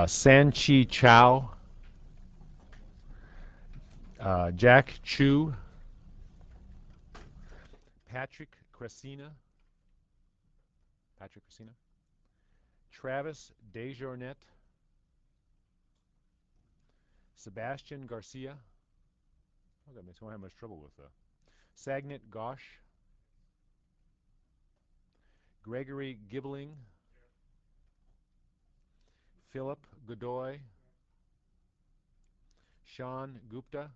San Chi Chow, Jack Chu, Patrick Cressina, Travis Desjournet, Sebastian Garcia. Oh, that makes me have much trouble with Sagnit Ghosh, Gregory Gibbling, Philip Godoy, Sean Gupta,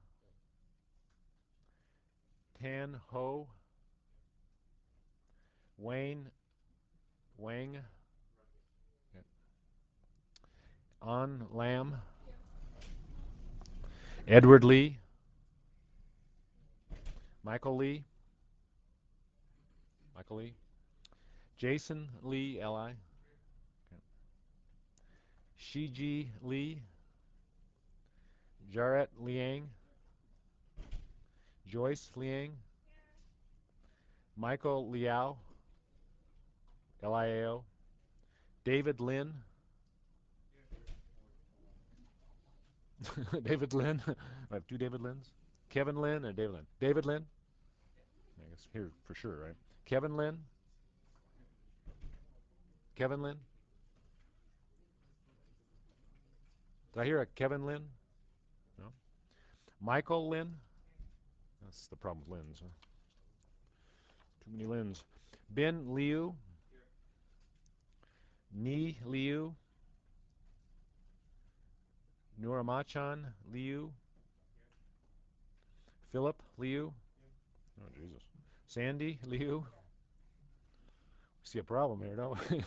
Tan Ho, Wang, An Lam, Edward Lee, Michael Lee, Jason Lee, L.I., Shiji Lee, Jarrett Liang, Joyce Liang, Michael Liao, Liao, David Lin, David Lin. I have two David Lins. Kevin Lin and David Lin. David Lin. I guess here for sure, right? Kevin Lin. Kevin Lin. Did I hear a Kevin Lin? No. Michael Lin. That's the problem with Lins. Huh? Too many Lins. Ben Liu. Ni Liu. Nuramachan Liu. Philip Liu. Oh, Jesus. Sandy Liu. See a problem here, don't we?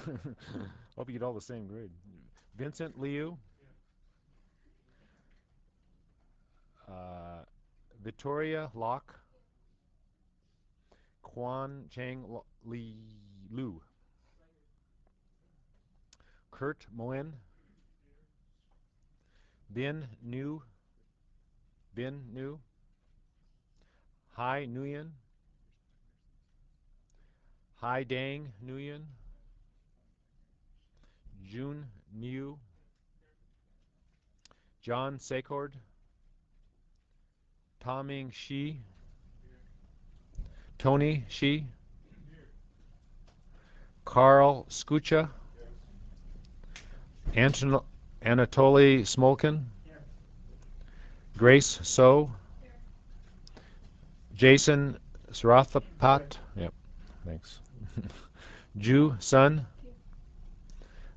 Hope you get all the same grade. Vincent Liu. Victoria Locke. Quan Chang Li Lu. Kurt Moen. Bin Nu. Hai Nguyen. Hai Dang Nguyen. Jun Niu. John Secord. Toming Shi. Tony Shi. Carl Skucha. Anatoly Smolkin. Grace So. Jason Sarathapat. Yep, thanks. Ju Sun.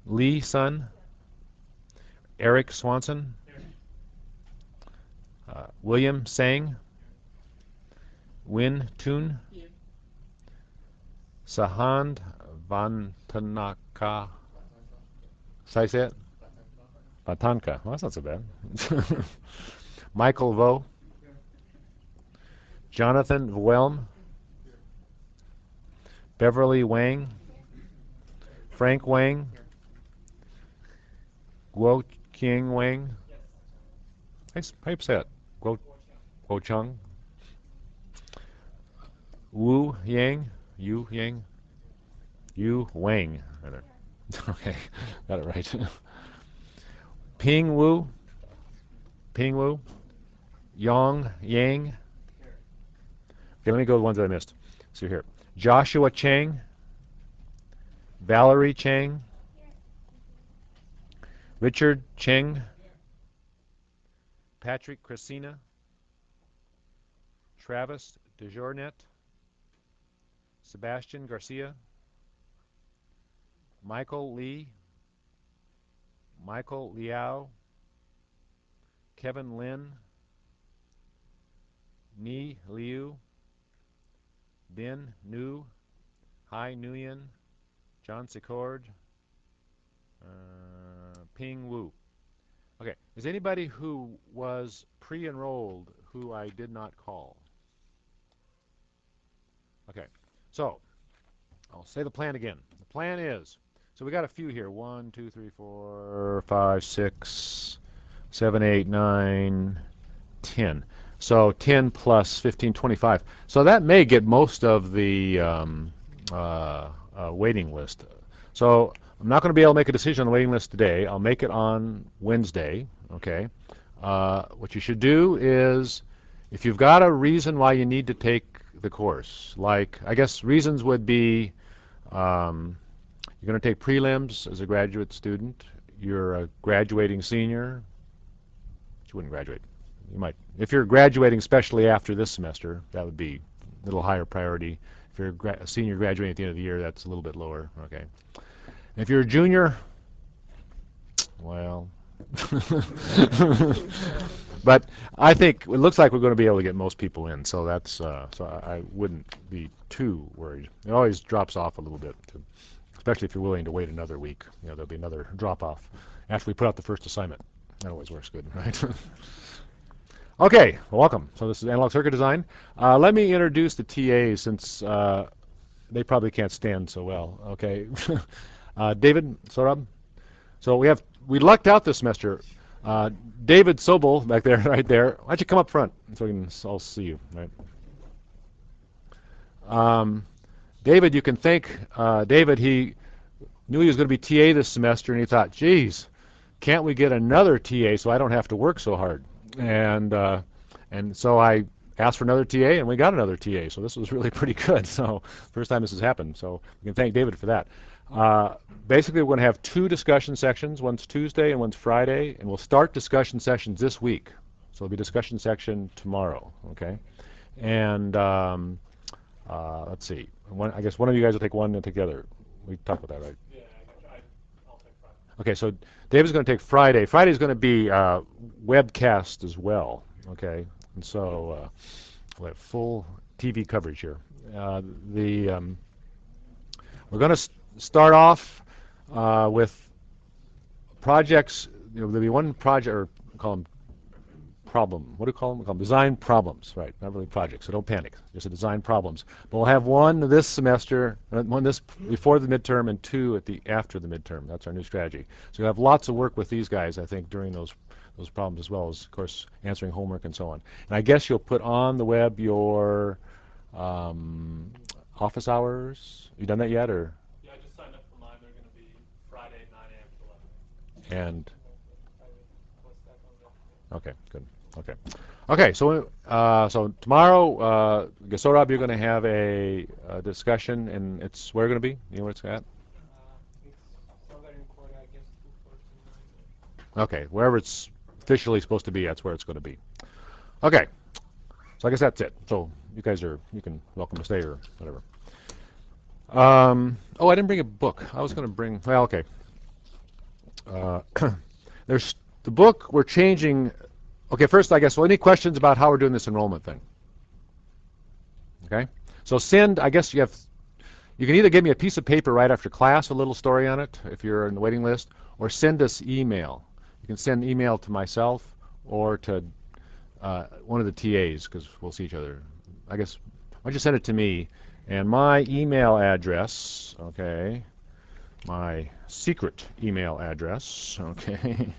Lee Sun. Eric Swanson. William Sang. Win Toon. Sahand Vantanaka. Say it? Vatanka. Well, that's not so bad. Michael Vo. Jonathan Vuelm. Beverly Wang. Frank Wang. Guo King Wang. How you say it? Guo Chung. Wu Yang. Yu Yang. Yu Wang. Okay, got it right. Ping Wu. Yong Yang. Okay, let me go with the ones that I missed. So here. Joshua Chang. Valerie Chang. Richard Cheng. Patrick Cressina. Travis DeJournet. Sebastian Garcia. Michael Lee. Michael Liao. Kevin Lin. Ni Liu. Bin Nu. Hai Nguyen. John Secord. Ping Wu. Okay, is anybody who was pre-enrolled who I did not call? Okay, so I'll say the plan again. The plan is, so we got a few here. 1, 2, 3, 4, 5, 6, 7, 8, 9, 10. So 10 plus 15, 25. So that may get most of the waiting list. So I'm not going to be able to make a decision on the waiting list today. I'll make it on Wednesday, okay? What you should do is, if you've got a reason why you need to take the course, like, I guess reasons would be, you're going to take prelims as a graduate student, you're a graduating senior, but you wouldn't graduate. You might, if you're graduating especially after this semester, that would be a little higher priority. If you're a senior graduating at the end of the year, that's a little bit lower, okay? If you're a junior, well, but I think it looks like we're going to be able to get most people in, so that's so I wouldn't be too worried. It always drops off a little bit, especially if you're willing to wait another week. You know, there'll be another drop off after we put out the first assignment. That always works good, right? Okay, well, welcome. So this is analog circuit design. Let me introduce the TAs since they probably can't stand so well. Okay, David Sorab. So we lucked out this semester. David Sobel back there, right there. Why don't you come up front so we can all see you, right? David, you can thank David. He knew he was going to be TA this semester, and he thought, geez, can't we get another TA so I don't have to work so hard? And so I asked for another TA, and we got another TA. So this was really pretty good. So first time this has happened. So we can thank David for that. Basically, we're going to have 2 discussion sections. One's Tuesday and one's Friday, and we'll start discussion sessions this week. So there'll be discussion section tomorrow. Okay, and let's see. I guess one of you guys will take one and take the other. We talked about that, right? Yeah, I'll take Friday. Okay, so David's going to take Friday. Friday's going to be webcast as well. Okay, and so we'll have full TV coverage here. We're going to start off with projects. You know, there'll be one project, or call them problem. What do we call them? We call them design problems, right? Not really projects, so don't panic. Just a design problems. But we'll have one this semester, one this before the midterm, and 2 after the midterm. That's our new strategy. So you'll have lots of work with these guys, I think, during those problems, as well as, of course, answering homework and so on. And I guess you'll put on the web your office hours. You done that yet, or? Yeah, I just signed up for mine. They're going to be Friday, 9 a.m. to 11 a.m. And I okay, good. Okay. So tomorrow, Sorab, you're going to have a discussion, and it's where going to be? You know where it's at? It's somewhere in Korea, I guess, 249. Okay, wherever it's officially supposed to be, that's where it's going to be. Okay. So I guess that's it. So you guys you can welcome to stay or whatever. Oh, I didn't bring a book. I was going to bring. Well, okay. There's the book we're changing. Okay, first, I guess, well, any questions about how we're doing this enrollment thing? Okay, so I guess you can either give me a piece of paper right after class, a little story on it, if you're in the waiting list, or send us email. You can send email to myself or to one of the TAs, because we'll see each other. I guess, why don't you send it to me? And my email address, okay, my secret email address, okay,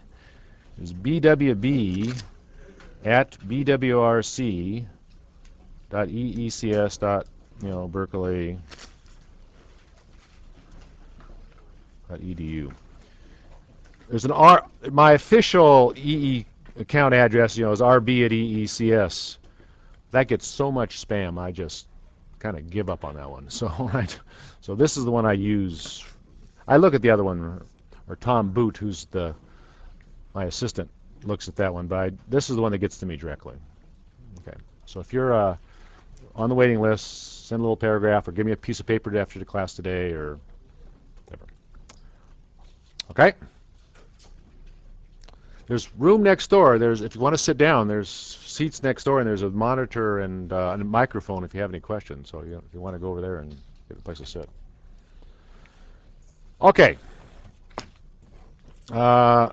is bwb@bwrc.berkeley.edu. There's an my official EE account address, is rb@eecs. That gets so much spam, I just kind of give up on that one. So, right. So this is the one I use. I look at the other one, or Tom Boot, who's my assistant, looks at that one, but this is the one that gets to me directly. Okay. So if you're on the waiting list, send a little paragraph, or give me a piece of paper after the class today, or whatever. Okay. There's room next door. If you want to sit down, there's seats next door, and there's a monitor and a microphone if you have any questions. So if you want to go over there and get a place to sit. Okay. I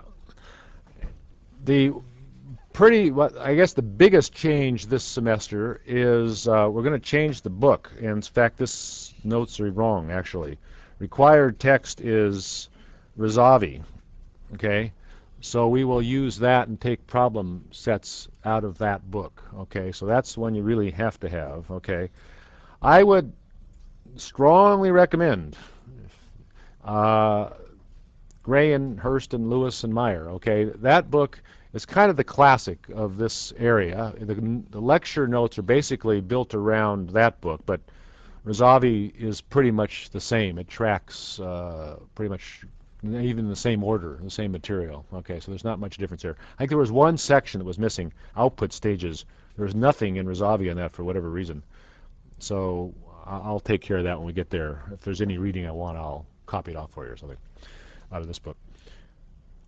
guess the biggest change this semester is we're going to change the book. And in fact, this notes are wrong, actually. Required text is Razavi. Okay. So we will use that and take problem sets out of that book. Okay, so that's one you really have to have. Okay, I would strongly recommend Gray and Hurst and Lewis and Meyer. Okay, that book is kind of the classic of this area. The lecture notes are basically built around that book, but Razavi is pretty much the same. It tracks pretty much even the same order, the same material. Okay, so there's not much difference there. I think there was one section that was missing, output stages. There was nothing in Razavi on that for whatever reason. So I'll take care of that when we get there. If there's any reading I want, I'll copy it off for you or something out of this book.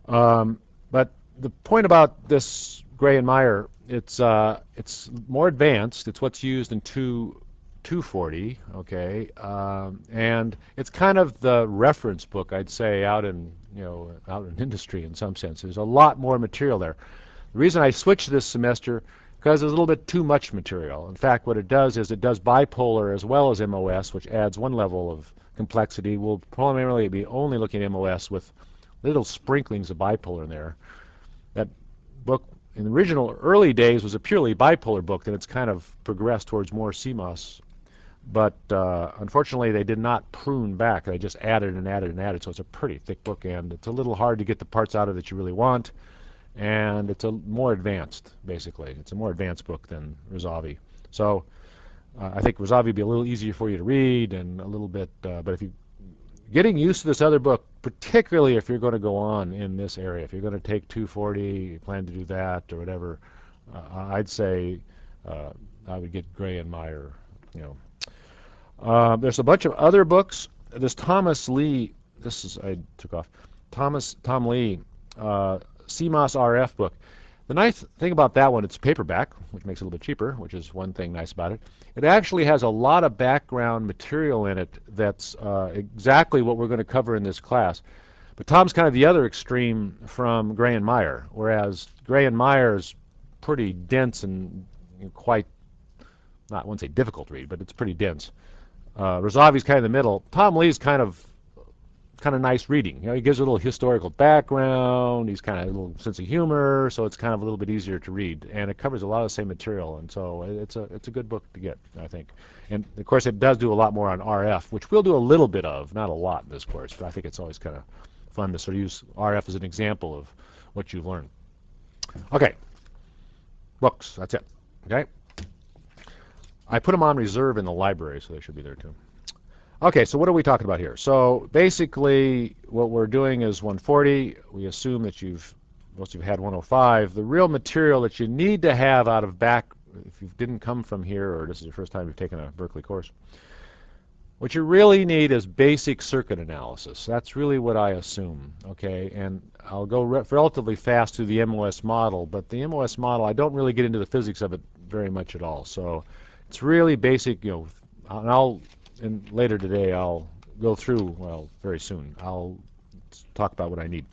But the point about this Gray and Meyer, it's more advanced. It's what's used in 240, okay, and it's kind of the reference book, I'd say, out in industry in some sense. There's a lot more material there. The reason I switched this semester because there's a little bit too much material. In fact, what it does is it does bipolar as well as MOS, which adds one level of complexity. We'll primarily be only looking at MOS with little sprinklings of bipolar in there. That book in the original early days was a purely bipolar book, and it's kind of progressed towards more CMOS. But unfortunately, they did not prune back. They just added and added and added. So it's a pretty thick book, and it's a little hard to get the parts out of that you really want. And it's a more advanced, basically. It's a more advanced book than Razavi. So I think Razavi would be a little easier for you to read and a little bit, but if you getting used to this other book, particularly if you're going to go on in this area, if you're going to take 240, you plan to do that or whatever, I'd say I would get Gray and Meyer. There's a bunch of other books. This Thomas Lee, I took off. Tom Lee, CMOS RF book. The nice thing about that one, it's paperback, which makes it a little bit cheaper, which is one thing nice about it. It actually has a lot of background material in it that's exactly what we're going to cover in this class. But Tom's kind of the other extreme from Gray and Meyer, whereas Gray and Meyer is pretty dense and quite, I wouldn't say difficult to read, but it's pretty dense. Razavi's kind of in the middle. Tom Lee's kind of nice reading. He gives a little historical background. He's kind of a little sense of humor, so it's kind of a little bit easier to read, and it covers a lot of the same material, and so it's a good book to get, I think. And of course, it does do a lot more on RF, which we'll do a little bit of, not a lot in this course, but I think it's always kind of fun to sort of use RF as an example of what you've learned. Okay, books. That's it. Okay. I put them on reserve in the library, so they should be there too. Okay, so what are we talking about here? So basically, what we're doing is 140. We assume that most of you had 105. The real material that you need to have out of back, if you didn't come from here or this is your first time you've taken a Berkeley course, what you really need is basic circuit analysis. That's really what I assume, okay? And I'll go relatively fast through the MOS model, but the MOS model, I don't really get into the physics of it very much at all. So it's really basic, and later today I'll go through, well, very soon, I'll talk about what I need.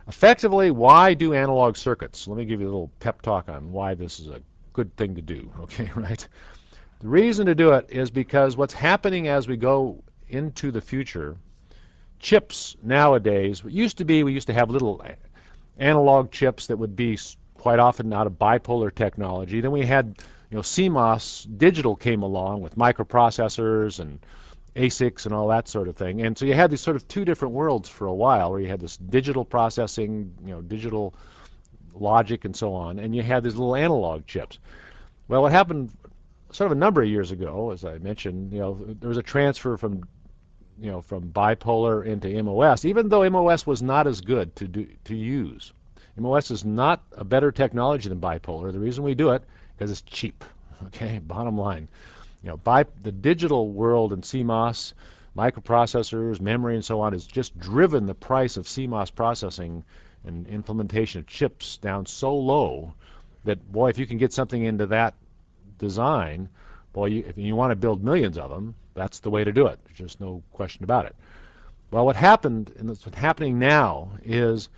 Effectively, why do analog circuits? Let me give you a little pep talk on why this is a good thing to do, okay, right? The reason to do it is because what's happening as we go into the future, chips nowadays, we used to have little analog chips that would be quite often out of bipolar technology. Then we had CMOS, digital came along with microprocessors and ASICs and all that sort of thing. And so you had these sort of two different worlds for a while where you had this digital processing, digital logic and so on, and you had these little analog chips. Well, what happened sort of a number of years ago, as I mentioned, there was a transfer from bipolar into MOS, even though MOS was not as good to use. MOS is not a better technology than bipolar. The reason we do it because it's cheap, okay, bottom line. The digital world and CMOS, microprocessors, memory, and so on has just driven the price of CMOS processing and implementation of chips down so low that, boy, if you can get something into that design, boy, if you want to build millions of them, that's the way to do it. There's just no question about it. Well, what happened, and what's happening now, is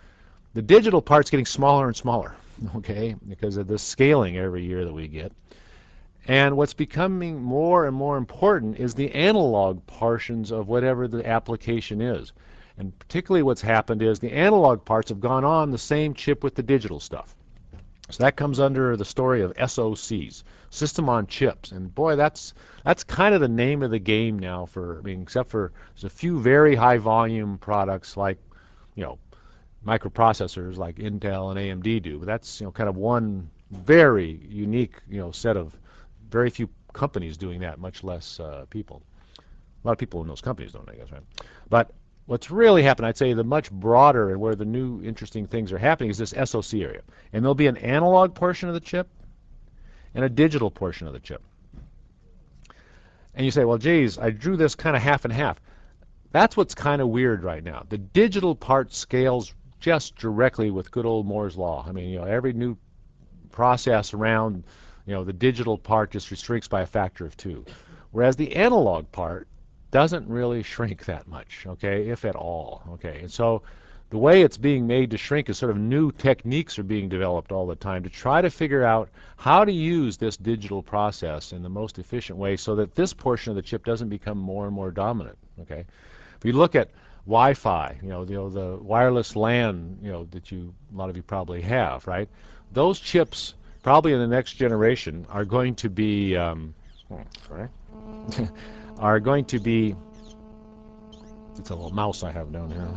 the digital part's getting smaller and smaller, okay, because of the scaling every year that we get. And what's becoming more and more important is the analog portions of whatever the application is. And particularly what's happened is the analog parts have gone on the same chip with the digital stuff. So that comes under the story of SoCs, system on chips. And boy, that's kind of the name of the game now except for there's a few very high volume products like you know, microprocessors like Intel and AMD do. But that's, kind of one very unique, set of very few companies doing that, much less people. A lot of people in those companies don't, I guess, right? But what's really happened, I'd say the much broader and where the new interesting things are happening is this SoC area. And there'll be an analog portion of the chip and a digital portion of the chip. And you say, well, geez, I drew this kind of half and half. That's what's kind of weird right now. The digital part scales just directly with good old Moore's law. I mean, every new process around, the digital part just shrinks by a factor of 2. Whereas the analog part doesn't really shrink that much, okay, if at all, okay. And so the way it's being made to shrink is sort of new techniques are being developed all the time to try to figure out how to use this digital process in the most efficient way so that this portion of the chip doesn't become more and more dominant, okay. If you look at Wi-Fi, the wireless LAN, that a lot of you probably have, right? Those chips probably in the next generation are going to be, are going to be, it's a little mouse I have down here.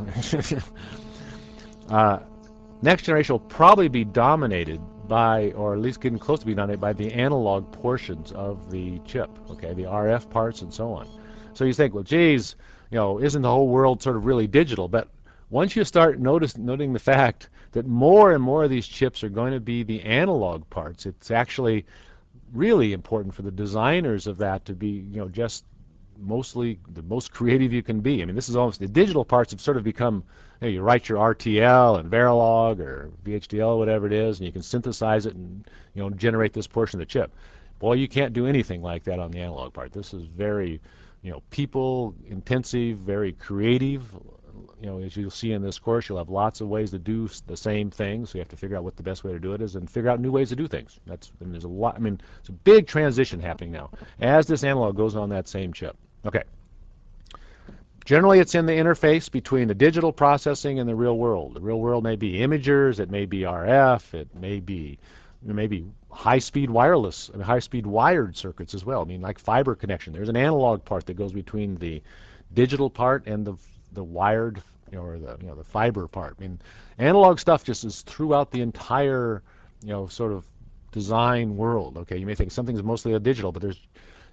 Next generation will probably be dominated by, or at least getting close to being dominated by the analog portions of the chip, okay, the RF parts and so on. So you think, well, geez, isn't the whole world sort of really digital? But once you start noting the fact that more and more of these chips are going to be the analog parts, it's actually really important for the designers of that to be, just mostly the most creative you can be. I mean, this is almost, the digital parts have sort of become, you write your RTL and Verilog or VHDL, whatever it is, and you can synthesize it and, generate this portion of the chip. Boy, you can't do anything like that on the analog part. This is very, people intensive, very creative. As you'll see in this course, you'll have lots of ways to do the same thing. So you have to figure out what the best way to do it is and figure out new ways to do things. And there's a lot. I mean, it's a big transition happening now as this analog goes on that same chip. Okay. Generally, it's in the interface between the digital processing and the real world. The real world may be imagers, it may be RF, it may be high-speed wireless, high-speed wired circuits as well. I mean, like fiber connection. There's an analog part that goes between the digital part and the wired, or the fiber part. I mean, analog stuff just is throughout the entire, sort of design world. Okay, you may think something's mostly digital, but there's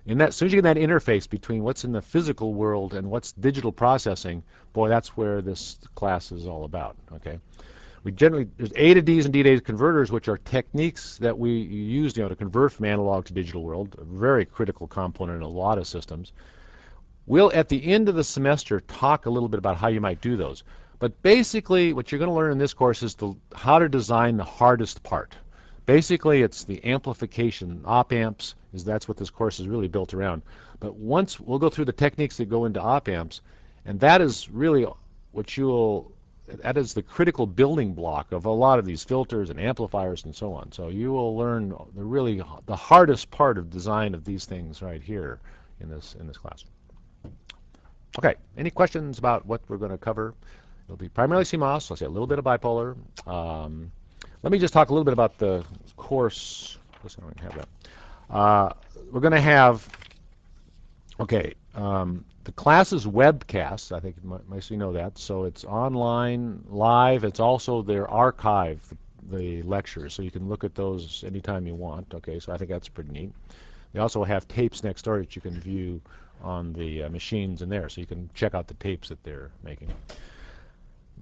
in that, as soon as you get that interface between what's in the physical world and what's digital processing, boy, that's where this class is all about. Okay. There's A to D's and D to A's converters, which are techniques that we use, to convert from analog to digital world, a very critical component in a lot of systems. We'll, at the end of the semester, talk a little bit about how you might do those. But basically, what you're going to learn in this course is how to design the hardest part. Basically, it's the amplification, op amps, that's what this course is really built around. But once we'll go through the techniques that go into op amps, and that is really that is the critical building block of a lot of these filters and amplifiers and so on. So you will learn the hardest part of design of these things right here in this class. Okay, any questions about what we're going to cover? It'll be primarily CMOS. I'll say a little bit of bipolar. Let me just talk a little bit about the course. Listen, I don't have that. We're going to have, the class is webcast. I think most of you know that. So it's online, live. It's also their archive, the lectures, so you can look at those anytime you want. Okay, so I think that's pretty neat. They also have tapes next door that you can view on the machines in there, so you can check out the tapes that they're making.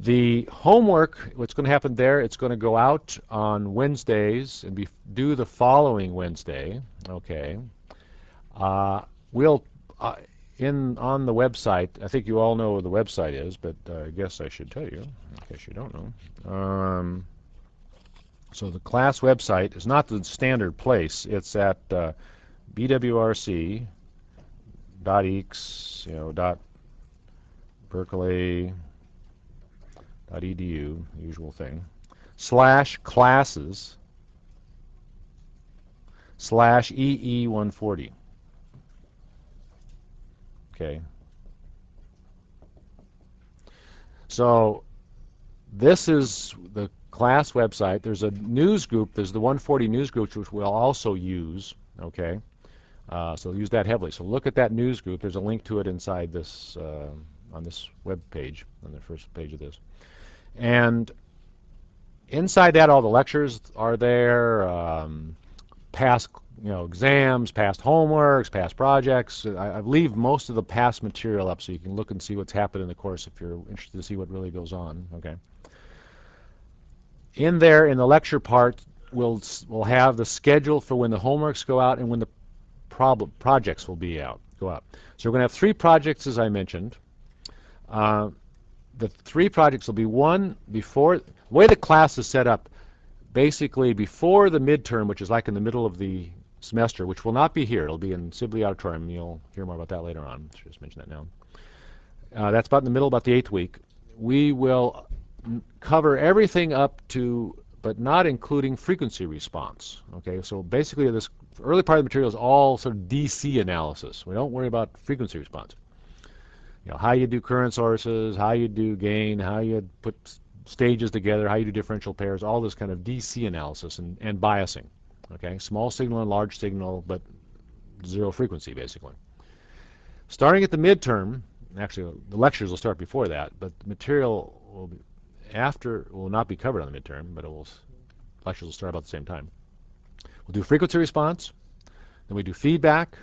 The homework, what's going to happen there, it's going to go out on Wednesdays and be due the following Wednesday. Okay. We'll on the website, I think you all know where the website is, but I guess I should tell you in case you don't know. So the class website is not the standard place. It's at bwrc.ex, Berkeley.edu, usual thing, /classes/EE140. Okay. So this is the class website. There's a news group. There's the 140 news group, which we'll also use. Okay. So use that heavily. So look at that news group. There's a link to it inside this on this web page, on the first page of this. And inside that, all the lectures are there, past exams, past homeworks, past projects. I leave most of the past material up so you can look and see what's happened in the course if you're interested to see what really goes on. Okay. In there, in the lecture part, we'll have the schedule for when the homeworks go out and when the projects will go out. So we're going to have 3 projects, as I mentioned. The 3 projects will be one before. The way the class is set up, basically before the midterm, which is like in the middle of the semester, which will not be here. It'll be in Sibley Auditorium. You'll hear more about that later on. I should just mention that now. That's about in the middle, about the 8th week. We will cover everything up to, but not including frequency response. Okay, so basically this early part of the material is all sort of DC analysis. We don't worry about frequency response. How you do current sources, how you do gain, how you put stages together, how you do differential pairs, all this kind of DC analysis and biasing. Okay, small signal and large signal, but 0 frequency basically. Starting at the midterm, actually the lectures will start before that, but the material will not be covered on the midterm, but lectures will start about the same time. We'll do frequency response, then we do feedback,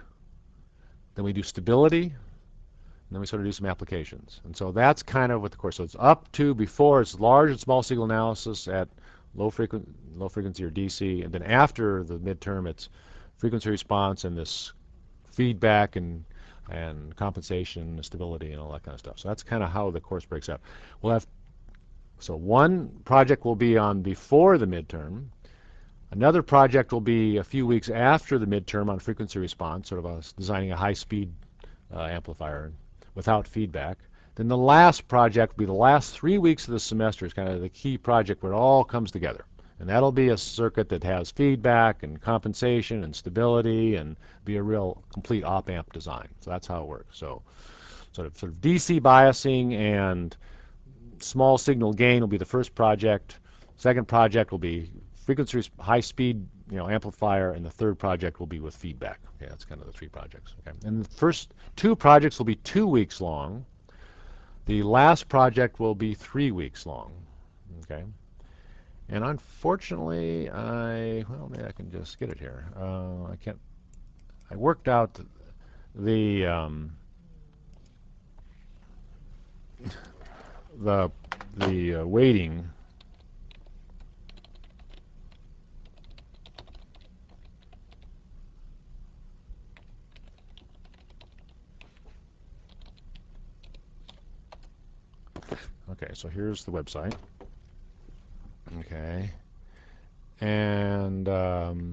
then we do stability, and then we sort of do some applications. And so that's kind of what the course. So it's up to before it's large and small signal analysis at low frequency or DC, and then after the midterm it's frequency response and this feedback and compensation, stability, and all that kind of stuff. So that's kind of how the course breaks up. So one project will be on before the midterm. Another project will be a few weeks after the midterm on frequency response, sort of designing a high-speed amplifier without feedback. Then the last project will be the last 3 weeks of the semester. Is kind of the key project where it all comes together. And that'll be a circuit that has feedback and compensation and stability and be a real complete op-amp design. So that's how it works. So sort of DC biasing and small signal gain will be the first project. Second project will be frequency high-speed amplifier, and the third project will be with feedback. Okay, that's kind of the 3 projects. Okay, and the first 2 projects will be 2 weeks long. The last project will be 3 weeks long. Okay, and unfortunately, maybe I can just get it here. I can't. I worked out the weighting. Okay, so here's the website. Okay, and I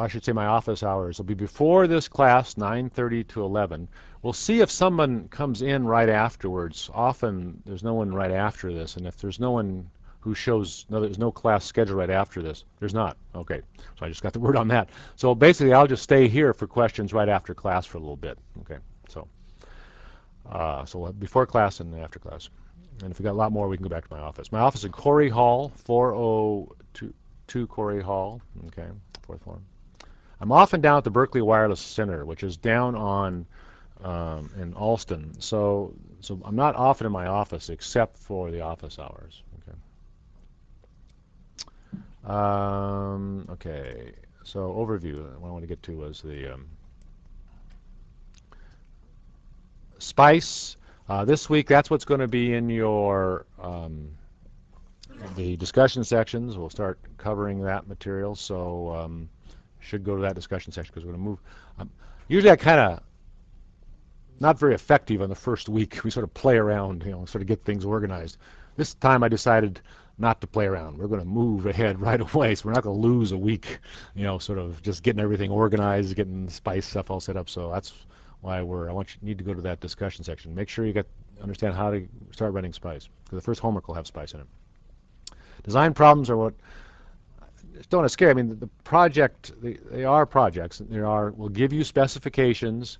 should say my office hours will be before this class, 9:30 to 11. We'll see if someone comes in right afterwards. Often there's no one right after this, and if there's no one who shows, there's no class scheduled right after this. There's not. Okay, so I just got the word on that. So basically, I'll just stay here for questions right after class for a little bit. Okay, so we'll have before class and after class. And if we got a lot more, we can go back to my office. My office is Corey Hall, 402 Corey Hall. Okay, 4th floor. I'm often down at the Berkeley Wireless Center, which is down on in Alston. So I'm not often in my office except for the office hours. Okay. Okay. So overview. What I want to get to was the SPICE. This week, that's what's going to be in your the discussion sections. We'll start covering that material. So should go to that discussion section because we're going to move. Usually I kind of not very effective on the first week. We sort of play around, sort of get things organized. This time I decided not to play around. We're going to move ahead right away, so we're not going to lose a week, sort of just getting everything organized, getting SPICE stuff all set up. So that's why need to go to that discussion section. Make sure you understand how to start running SPICE, because the first homework will have SPICE in it. Design problems are what don't want to scare. I mean, the project, they are projects. We'll give you specifications,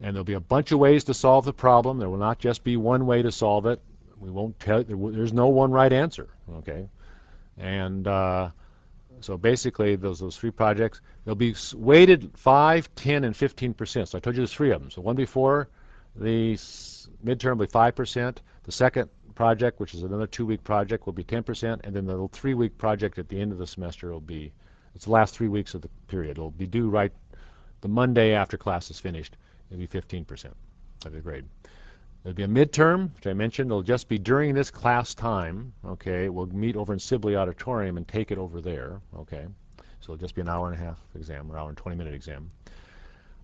and there'll be a bunch of ways to solve the problem. There will not just be one way to solve it. We won't tell. There's no one right answer. Okay, and so basically, those 3 projects, they'll be weighted 5, 10, and 15%. So I told you there's 3 of them. So one before the midterm will be 5%. The second project, which is another 2-week project, will be 10%, and then the 3-week project at the end of the semester will be, it's the last 3 weeks of the period. It'll be due right the Monday after class is finished. It'll be 15% of the grade. There'll be a midterm, which I mentioned. It'll just be during this class time. Okay, we'll meet over in Sibley Auditorium and take it over there. Okay, so it'll just be an hour and a half exam, or hour and 20-minute exam.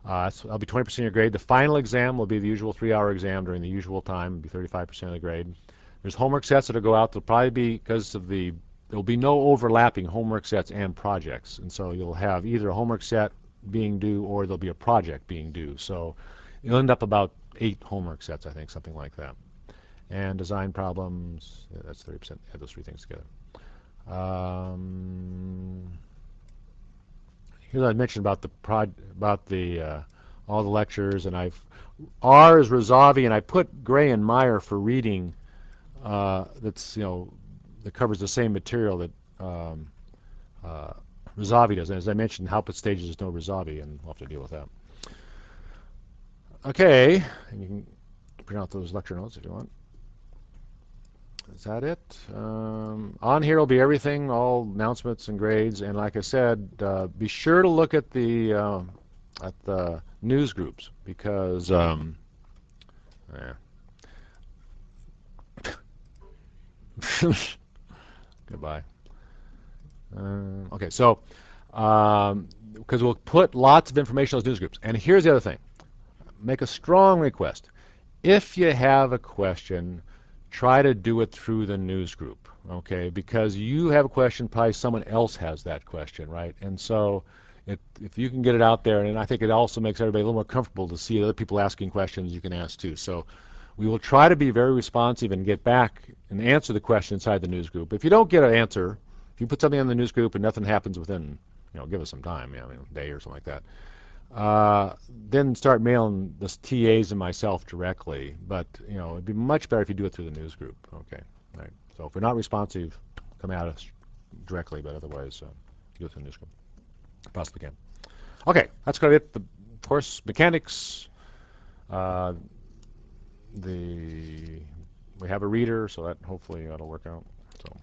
So that'll be 20% of your grade. The final exam will be the usual 3-hour exam during the usual time. It'll be 35% of the grade. There's homework sets that'll go out. There'll probably be, because of there'll be no overlapping homework sets and projects, and so you'll have either a homework set being due or there'll be a project being due. So you'll end up about 8 homework sets, I think, something like that. And design problems, yeah, that's 30%. Add those 3 things together. Here's what I mentioned about all the lectures, and R is Razavi, and I put Gray and Meyer for reading. That's that covers the same material that Razavi does. And as I mentioned, output stages is no Razavi, and we'll have to deal with that. Okay, and you can print out those lecture notes if you want. Is that it? On here will be everything, all announcements and grades, and like I said, be sure to look at the news groups, because goodbye. Okay, so because we'll put lots of information on those news groups, and here's the other thing. Make a strong request. If you have a question, try to do it through the news group, okay? Because you have a question, probably someone else has that question, right? And so if you can get it out there, and I think it also makes everybody a little more comfortable to see other people asking questions you can ask too. So we will try to be very responsive and get back and answer the question inside the news group. If you don't get an answer, if you put something in the news group and nothing happens within, give us some time, a day or something like that, then start mailing the TAs and myself directly. But it'd be much better if you do it through the news group. Okay, right. So if we're not responsive, come at us directly. But otherwise, do it through the news group. Possibly can. Okay, that's going to be it. The course mechanics. We have a reader, so that hopefully that'll work out. So,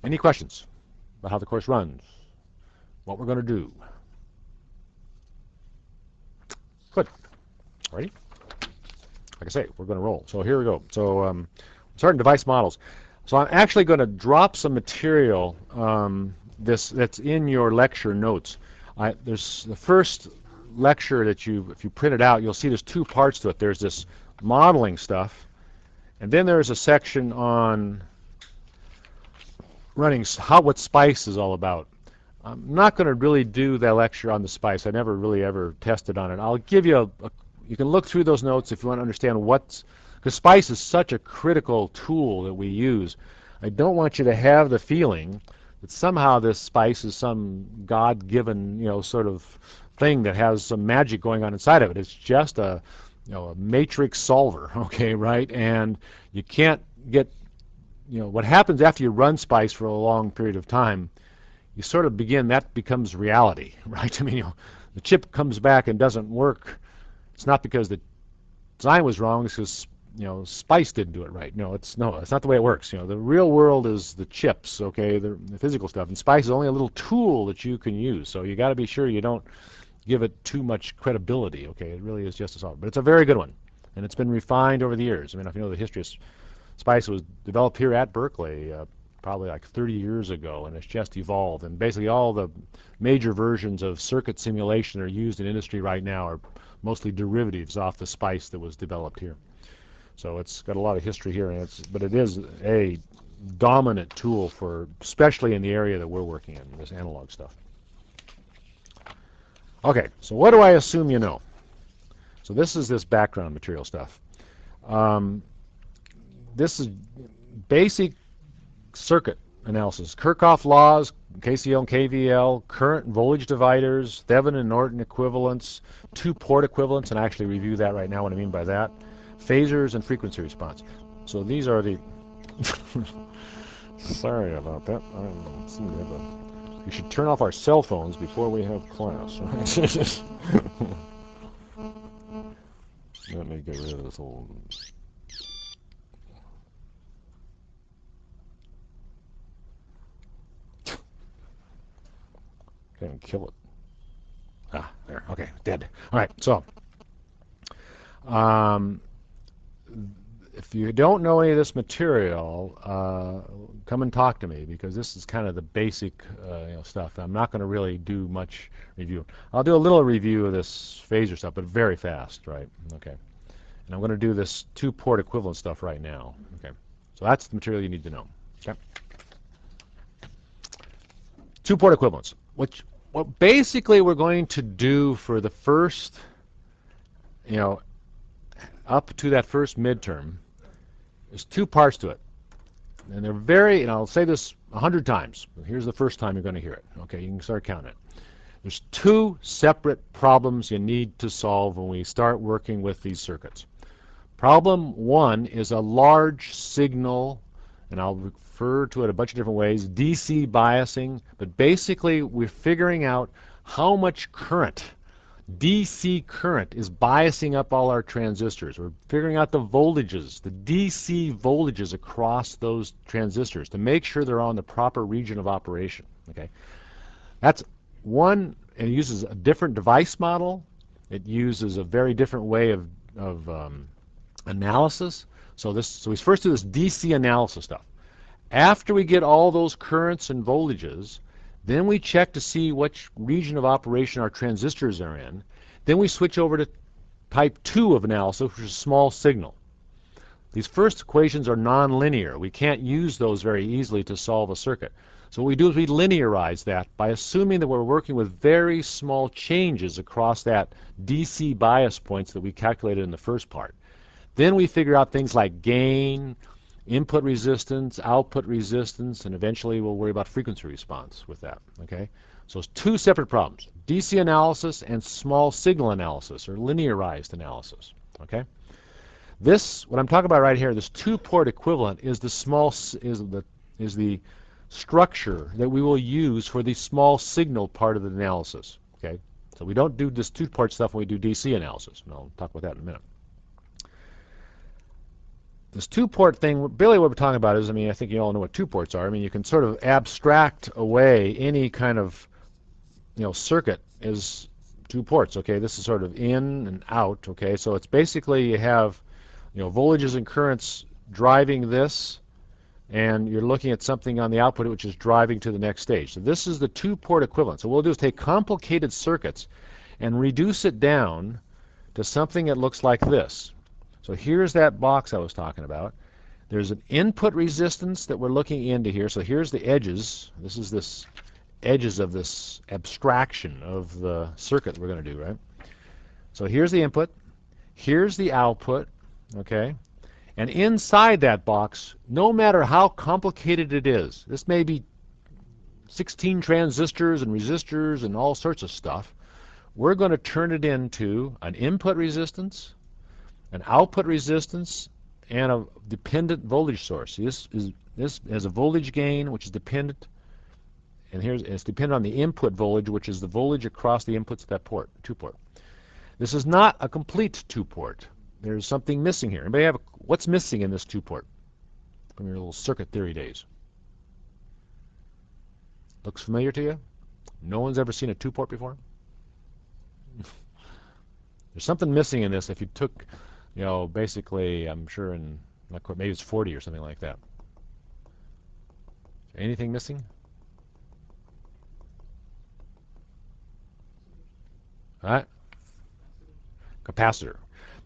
any questions about how the course runs? What we're going to do? Good. Ready? Like I say, we're going to roll. So here we go. So starting device models. So I'm actually going to drop some material that's in your lecture notes. There's the first lecture that if you print it out, you'll see there's 2 parts to it. There's this modeling stuff, and then there's a section on running what SPICE is all about. I'm not going to really do that lecture on the SPICE. I never really ever tested on it. I'll give you you can look through those notes if you want to understand because SPICE is such a critical tool that we use. I don't want you to have the feeling that somehow this SPICE is some God-given, sort of thing that has some magic going on inside of it. It's just a matrix solver, okay, right? And you can't get, what happens after you run SPICE for a long period of time, you sort of that becomes reality, right? I mean, the chip comes back and doesn't work. It's not because the design was wrong, it's because SPICE didn't do it right. No, it's not the way it works. The real world is the chips, okay, the physical stuff, and SPICE is only a little tool that you can use. So you got to be sure you don't give it too much credibility, okay? It really is just a solver, but it's a very good one, and it's been refined over the years. I mean, if you know the history of SPICE, was developed here at Berkeley probably like 30 years ago, and it's just evolved. And basically all the major versions of circuit simulation that are used in industry right now are mostly derivatives off the SPICE that was developed here. So it's got a lot of history here, but it is a dominant tool especially in the area that we're working in, this analog stuff. Okay, so what do I assume you know? So this is this background material stuff. This is basic circuit analysis. Kirchhoff laws, KCL and KVL, current and voltage dividers, Thevenin and Norton equivalents, 2-port equivalents, and I actually review that right now, what I mean by that. Phasors and frequency response. So these are the... Sorry about that. We should turn off our cell phones before we have class. Let me get rid of this old... can't even kill it. Ah, there. Okay, dead. All right, so if you don't know any of this material, come and talk to me, because this is kind of the basic stuff. I'm not going to really do much review. I'll do a little review of this phasor stuff, but very fast, right? Okay. And I'm going to do this two-port equivalent stuff right now. Okay. So that's the material you need to know. Okay. Two-port equivalents, which what basically we're going to do for the first, up to that first midterm. There's two parts to it, and they're very, and I'll say this 100 times. Here's the first time you're going to hear it. Okay, you can start counting it. There's two separate problems you need to solve when we start working with these circuits. Problem one is a large signal, and I'll refer to it a bunch of different ways, DC biasing, but basically we're figuring out how much current, DC current, is biasing up all our transistors. We're figuring out the voltages, the DC voltages across those transistors to make sure they're on the proper region of operation. Okay, that's one, and it uses a different device model. It uses a very different way of analysis. So we first do this DC analysis stuff. After we get all those currents and voltages, then we check to see which region of operation our transistors are in. Then we switch over to type 2 of analysis, which is small signal. These first equations are nonlinear. We can't use those very easily to solve a circuit. So what we do is we linearize that by assuming that we're working with very small changes across that DC bias points that we calculated in the first part. Then we figure out things like gain, input resistance, output resistance, and eventually we'll worry about frequency response with that. Okay, so it's two separate problems: DC analysis and small signal analysis, or linearized analysis. Okay, what I'm talking about right here, this two-port equivalent, is the structure that we will use for the small signal part of the analysis. Okay, so we don't do this two-port stuff when we do DC analysis, and I'll talk about that in a minute. This two-port thing, really what we're talking about is, I think you all know what two ports are. You can sort of abstract away any kind of, circuit as two ports. Okay, this is sort of in and out. Okay, so it's basically you have, voltages and currents driving this, and you're looking at something on the output which is driving to the next stage. So this is the two-port equivalent. So what we'll do is take complicated circuits and reduce it down to something that looks like this. So here's that box I was talking about. There's an input resistance that we're looking into here. So here's the edges. This is this edges of this abstraction of the circuit we're going to do, right? So here's the input. Here's the output, okay? And inside that box, no matter how complicated it is, this may be 16 transistors and resistors and all sorts of stuff, we're going to turn it into an input resistance, an output resistance, and a dependent voltage source. This has a voltage gain, which is dependent, and it's dependent on the input voltage, which is the voltage across the inputs of that port, two-port. This is not a complete two-port. There's something missing here. Anybody have what's missing in this two-port from your little circuit theory days? Looks familiar to you? No one's ever seen a two-port before? There's something missing in this if you took, basically, I'm sure in, maybe it's 40 or something like that. Anything missing? All right. Capacitor.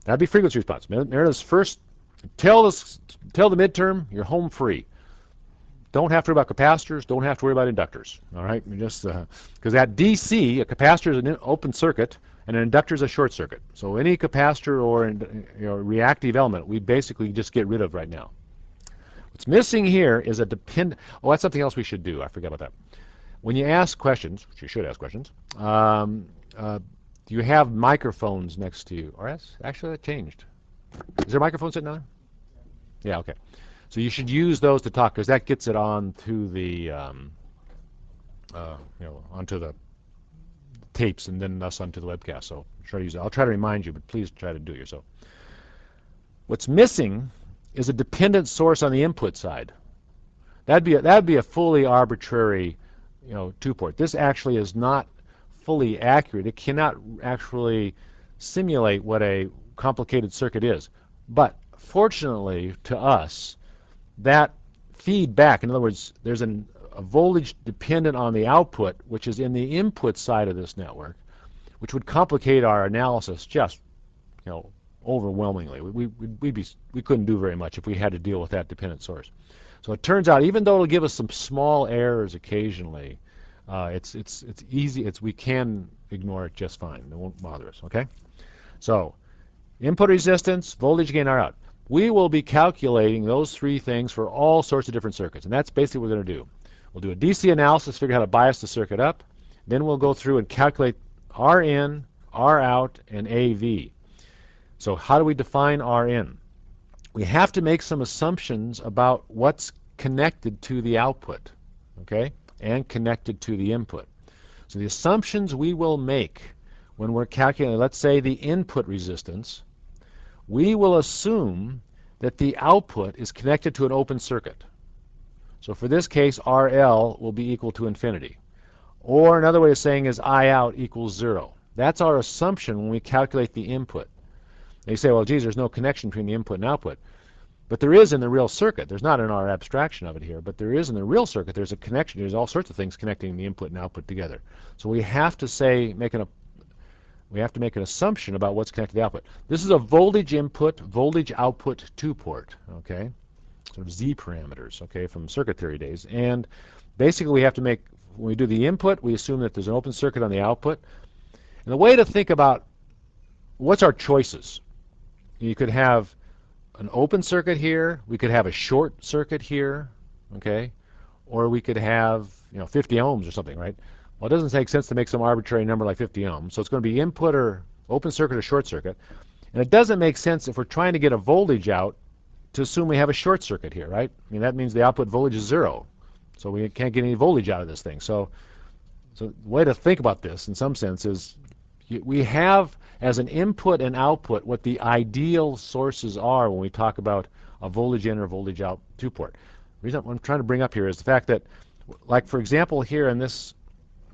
That'd be frequency response. Meredith's first, till the midterm, you're home free. Don't have to worry about capacitors. Don't have to worry about inductors. All right, just because that DC, a capacitor is an open circuit, and an inductor is a short circuit. So any capacitor or reactive element, we basically just get rid of right now. What's missing here is a dependent. Oh, that's something else we should do. I forgot about that. When you ask questions, which you should ask questions, do you have microphones next to you? Or actually, that changed. Is there a microphone sitting down there? Yeah. Okay. So you should use those to talk, because that gets it on to the, onto the tapes, and then us onto the webcast. So try to use it. I'll try to remind you, but please try to do it yourself. What's missing is a dependent source on the input side. That'd be a fully arbitrary two-port. This actually is not fully accurate. It cannot actually simulate what a complicated circuit is. But fortunately to us, that feedback, in other words, there's a voltage dependent on the output, which is in the input side of this network, which would complicate our analysis just, overwhelmingly. We couldn't do very much if we had to deal with that dependent source. So it turns out, even though it'll give us some small errors occasionally, it's easy. We can ignore it just fine. It won't bother us. Okay. So input resistance, voltage gain, R out. We will be calculating those three things for all sorts of different circuits, and that's basically what we're going to do. We'll do a DC analysis, figure out how to bias the circuit up. Then we'll go through and calculate R in, R out, and AV. So how do we define R in? We have to make some assumptions about what's connected to the output, okay, and connected to the input. So the assumptions we will make when we're calculating, let's say, the input resistance, we will assume that the output is connected to an open circuit. So for this case, RL will be equal to infinity. Or another way of saying is I out equals 0. That's our assumption when we calculate the input. They say, well, geez, there's no connection between the input and output. But there is in the real circuit. There's not in our abstraction of it here, but there is in the real circuit. There's a connection. There's all sorts of things connecting the input and output together. So we have to make an assumption about what's connected to the output. This is a voltage input, voltage output two-port, okay? Sort of Z parameters, okay, from circuit theory days. And basically we have to make, when we do the input, we assume that there's an open circuit on the output. And the way to think about what's our choices? You could have an open circuit here, we could have a short circuit here, okay? Or we could have, 50 ohms or something, right? Well, it doesn't make sense to make some arbitrary number like 50 ohms. So it's going to be input or open circuit or short circuit. And it doesn't make sense if we're trying to get a voltage out to assume we have a short circuit here, right? I mean, that means the output voltage is 0. So we can't get any voltage out of this thing. So the way to think about this in some sense is we have as an input and output what the ideal sources are when we talk about a voltage in or voltage out two-port. The reason I'm trying to bring up here is the fact that, like for example here in this,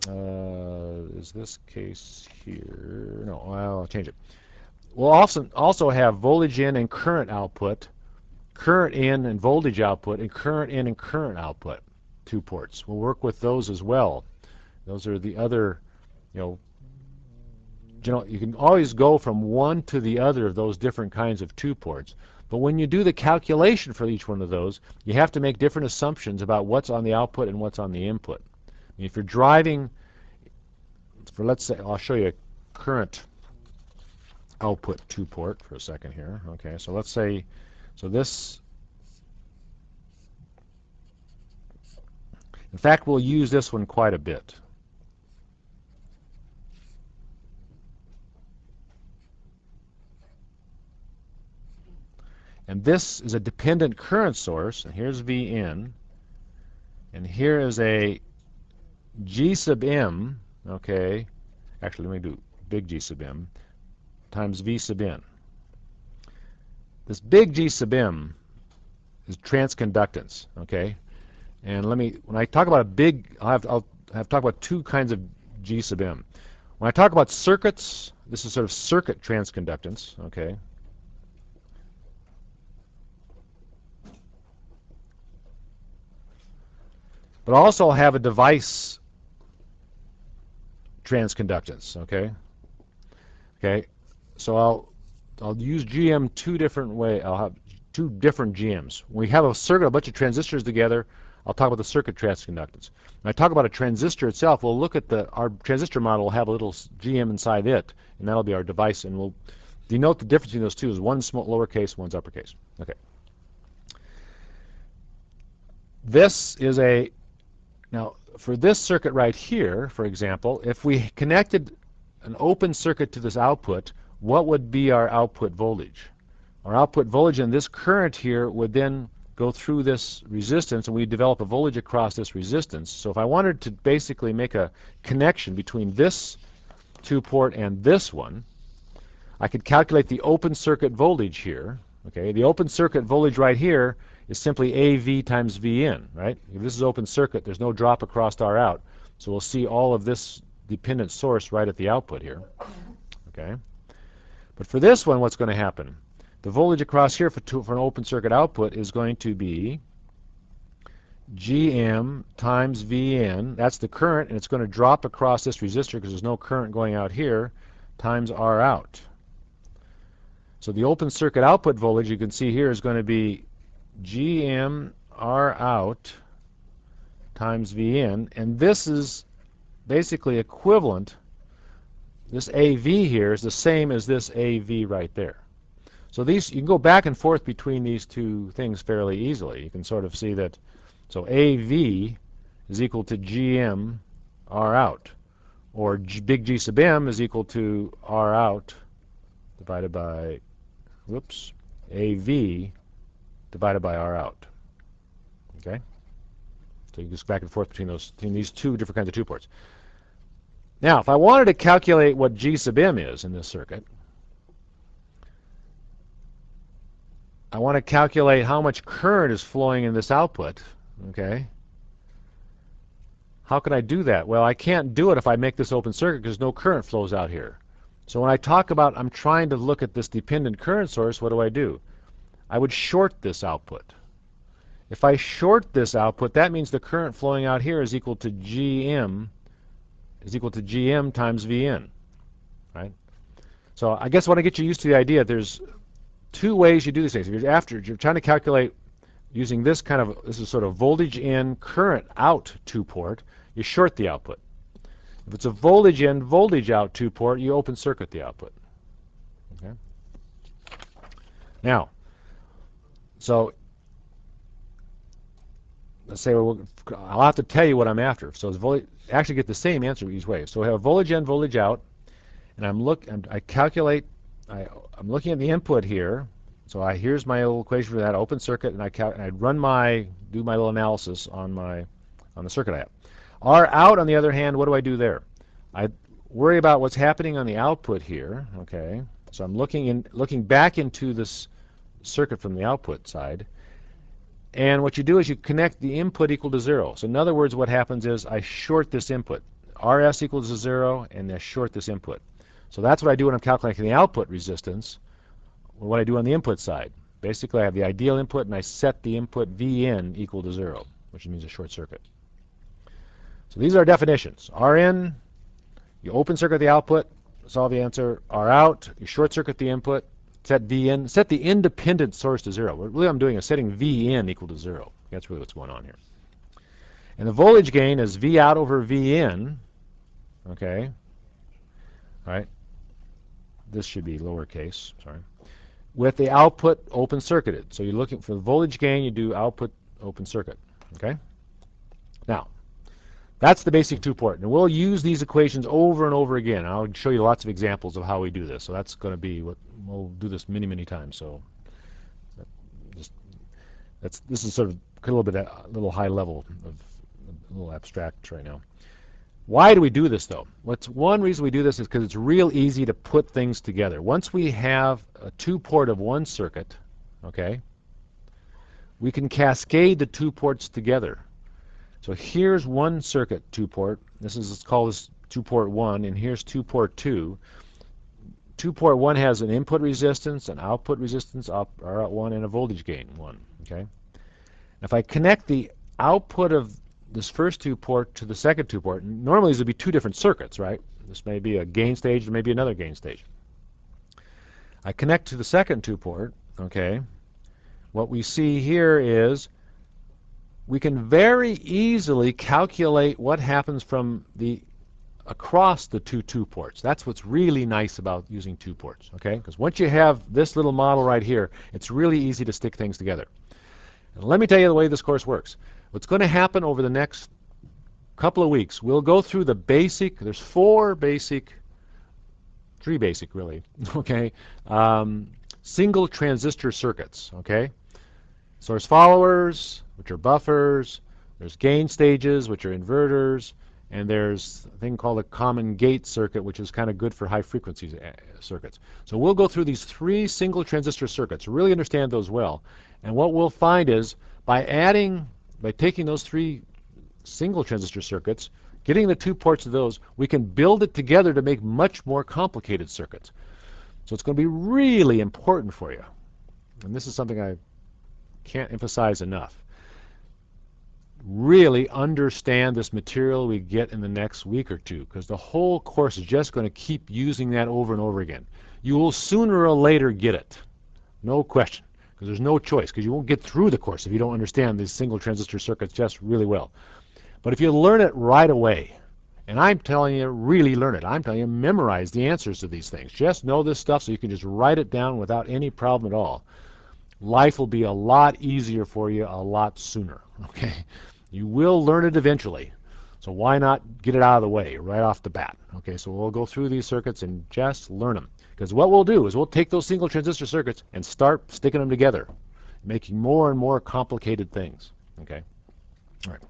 is this case here? No, I'll change it. We'll also have voltage in and current output, current in and voltage output, and current in and current output, two ports. We'll work with those as well. Those are the other, you can always go from one to the other of those different kinds of two ports. But when you do the calculation for each one of those, you have to make different assumptions about what's on the output and what's on the input. I mean, if you're driving, let's say, I'll show you a current output two-port for a second here. Okay, so let's say, this, in fact, we'll use this one quite a bit. And this is a dependent current source, and here's V in, and here is a G sub M, okay, actually let me do big G sub M, times V sub N. This big G sub M is transconductance, okay? And when I talk about a big, I'll talk about two kinds of G sub M. When I talk about circuits, this is sort of circuit transconductance, okay? But also have a device transconductance, okay? Okay, so I'll use GM two different ways. I'll have two different GMs. When we have a circuit, a bunch of transistors together, I'll talk about the circuit transconductance. When I talk about a transistor itself, we'll look at our transistor model will have a little GM inside it, and that'll be our device, and we'll denote the difference between those two as one's lowercase, one's uppercase. Okay. This is now for this circuit right here, for example, if we connected an open circuit to this output, what would be our output voltage? Our output voltage in this current here would then go through this resistance, and we develop a voltage across this resistance. So if I wanted to basically make a connection between this two-port and this one, I could calculate the open circuit voltage here. Okay, the open circuit voltage right here is simply AV times V in, right? If this is open circuit, there's no drop across R out. So we'll see all of this dependent source right at the output here. Okay. But for this one, what's going to happen? The voltage across here for an open circuit output is going to be Gm times Vn. That's the current, and it's going to drop across this resistor because there's no current going out here, times R out. So the open circuit output voltage you can see here is going to be Gm R out times Vn, and this is basically equivalent. This AV here is the same as this AV right there. So these, you can go back and forth between these two things fairly easily. You can sort of see that, so AV is equal to Gm R out, or big G sub m is equal to R out divided by, whoops, AV divided by R out. Okay? So you just back and forth between these two different kinds of two ports. Now, if I wanted to calculate what G sub m is in this circuit, I want to calculate how much current is flowing in this output. Okay? How can I do that? Well, I can't do it if I make this open circuit because no current flows out here. So when I talk about I'm trying to look at this dependent current source, what do? I would short this output. If I short this output, that means the current flowing out here is equal to Gm times Vn, right? So I guess I want to get you used to the idea. There's two ways you do these things. If you're trying to calculate using this is sort of voltage in, current out two port, you short the output. If it's a voltage in, voltage out two port, you open circuit the output. Okay. Now, so let's say I'll have to tell you what I'm after. So it's actually get the same answer each way. So we have voltage in, voltage out, and I'm looking at the input here. So here's my little equation for that open circuit, and I do my little analysis on the circuit I have. R out, on the other hand, what do I do there? I worry about what's happening on the output here. Okay, so I'm looking back into this circuit from the output side. And what you do is you connect the input equal to 0. So in other words, what happens is I short this input. Rs equals to 0, and I short this input. So that's what I do when I'm calculating the output resistance, or what I do on the input side. Basically, I have the ideal input, and I set the input Vn equal to 0, which means a short circuit. So these are our definitions. Rn, you open circuit the output, solve the answer. R out, you short circuit the input. Set Vn, set the independent source to 0. What really I'm doing is setting Vn equal to 0. That's really what's going on here. And the voltage gain is V out over Vn. Okay. All right. This should be lowercase. Sorry. With the output open circuited. So you're looking for the voltage gain, you do output open circuit. Okay. Now, that's the basic two-port. And we'll use these equations over and over again. I'll show you lots of examples of how we do this. So that's going to be what we'll do this many, many times. So this is sort of a little high level, a little abstract right now. Why do we do this, though? One reason we do this is because it's real easy to put things together. Once we have a two-port of one circuit, okay, we can cascade the two ports together. So here's one circuit, two-port. Let's call this two-port 1, and here's two-port 2. Two-port 1 has an input resistance, an output resistance, R out 1, and a voltage gain 1. Okay. If I connect the output of this first two-port to the second two-port, normally these would be two different circuits, right? This may be a gain stage, and maybe another gain stage. I connect to the second two-port. Okay. What we see here is we can very easily calculate what happens from across the two ports. That's what's really nice about using two ports, okay? Because once you have this little model right here, it's really easy to stick things together. And let me tell you the way this course works. What's going to happen over the next couple of weeks, we'll go through the basic, there's three basic really, okay, single transistor circuits, okay? Source followers, which are buffers, there's gain stages, which are inverters, and there's a thing called a common gate circuit, which is kind of good for high frequency circuits. So we'll go through these three single transistor circuits, really understand those well, and what we'll find is by taking those three single transistor circuits, Getting the 2 ports of those, we can build it together to make much more complicated circuits. So it's going to be really important for you. And this is something I can't emphasize enough. Really understand this material we get in the next week or two, because the whole course is just going to keep using that over and over again. You will sooner or later get it. No question, because there's no choice, because you won't get through the course if you don't understand these single transistor circuits just really well. But if you learn it right away, and I'm telling you, really learn it. I'm telling you, memorize the answers to these things. Just know this stuff so you can just write it down without any problem at all. Life will be a lot easier for you a lot sooner, okay? You will learn it eventually, so why not get it out of the way right off the bat? Okay, so we'll go through these circuits and just learn them. Because what we'll do is we'll take those single transistor circuits and start sticking them together, making more and more complicated things, okay? All right.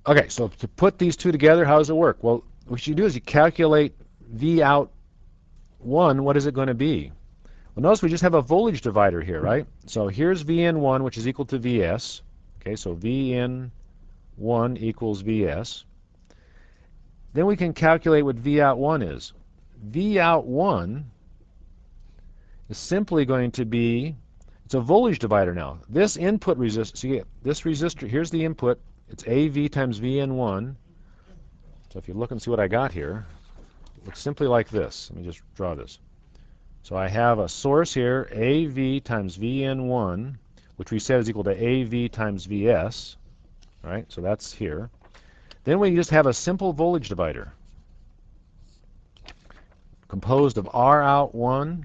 Okay, so to put these two together, how does it work? Well, what you do is you calculate V out 1, what is it going to be? Well, notice we just have a voltage divider here, right? So here's Vn1, which is equal to Vs. Okay, so Vn1 equals Vs. Then we can calculate what V out 1 is. V out 1 is simply going to be, it's a voltage divider now. This input resistor, so you get this resistor, here's the input. It's AV times Vn1. So if you look and see what I got here, it looks simply like this. Let me just draw this. So I have a source here, AV times Vn1, which we said is equal to AV times Vs. Right? So that's here. Then we just have a simple voltage divider composed of R out 1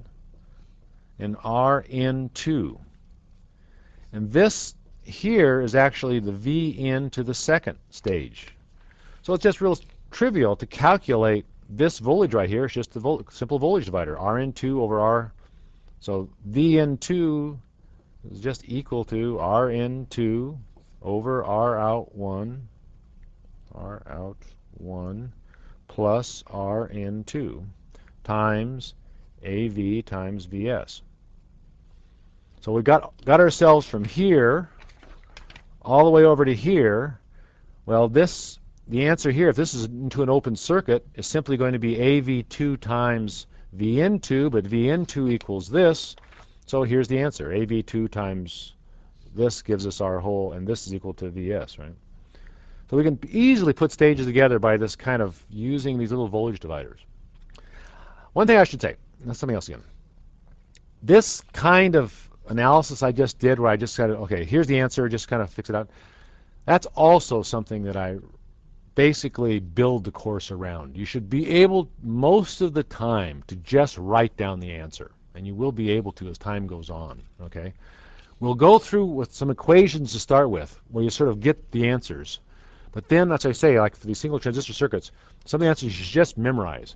and R in 2. And this here is actually the V in to the second stage. So it's just real trivial to calculate this voltage right here. It's just the simple voltage divider, R in 2 over R. So V in 2 is just equal to R in 2 over R out 1 plus R in 2 times AV times Vs. So we got ourselves from here all the way over to here. Well, the answer here, if this is into an open circuit, is simply going to be AV2 times Vn2, but Vn2 equals this. So here's the answer. AV2 times this gives us our whole, and this is equal to Vs, right? So we can easily put stages together by this kind of using these little voltage dividers. One thing I should say, that's something else again. This kind of analysis I just did where I just said, okay, here's the answer, just kind of fix it out. That's also something that I basically build the course around. You should be able most of the time to just write down the answer, and you will be able to as time goes on, okay? We'll go through with some equations to start with where you sort of get the answers. But then, as I say, like for these single transistor circuits, some of the answers you should just memorize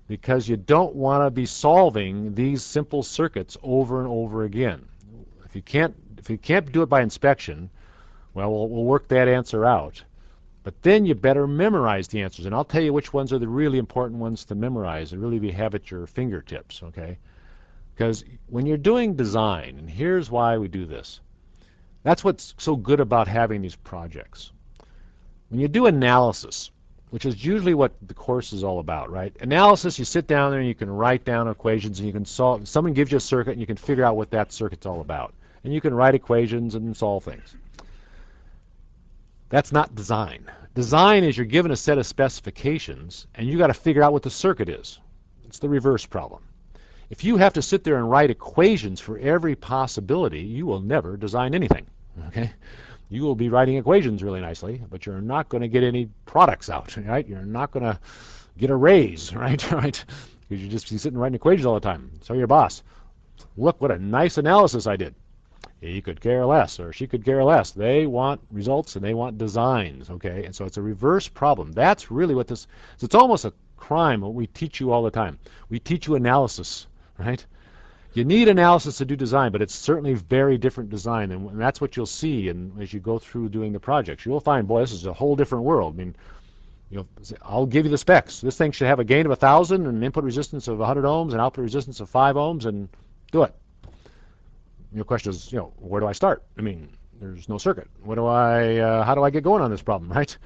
because you don't want to be solving these simple circuits over and over again. If you can't do it by inspection, well, we'll work that answer out. But then you better memorize the answers, and I'll tell you which ones are the really important ones to memorize and really have at your fingertips, okay? Because when you're doing design, and here's why we do this, that's what's so good about having these projects. When you do analysis, which is usually what the course is all about, right? Analysis, you sit down there and you can write down equations and you can solve, someone gives you a circuit and you can figure out what that circuit's all about. And you can write equations and solve things. That's not design. Design is you're given a set of specifications and you got to figure out what the circuit is. It's the reverse problem. If you have to sit there and write equations for every possibility, you will never design anything, okay? You will be writing equations really nicely, but you're not going to get any products out, right? You're not going to get a raise, right? Because you just be sitting writing equations all the time. So your boss, look what a nice analysis I did. He could care less, or she could care less. They want results and they want designs, okay? And so it's a reverse problem. That's really what this, so it's almost a crime what we teach you all the time. We teach you analysis, right? You need analysis to do design, but it's certainly very different design, and that's what you'll see as you go through doing the projects. You'll find, boy, this is a whole different world. I mean, I'll give you the specs. This thing should have a gain of 1,000 and an input resistance of 100 ohms and output resistance of 5 ohms, and do it. Your question is, where do I start? I mean, there's no circuit. How do I get going on this problem, right?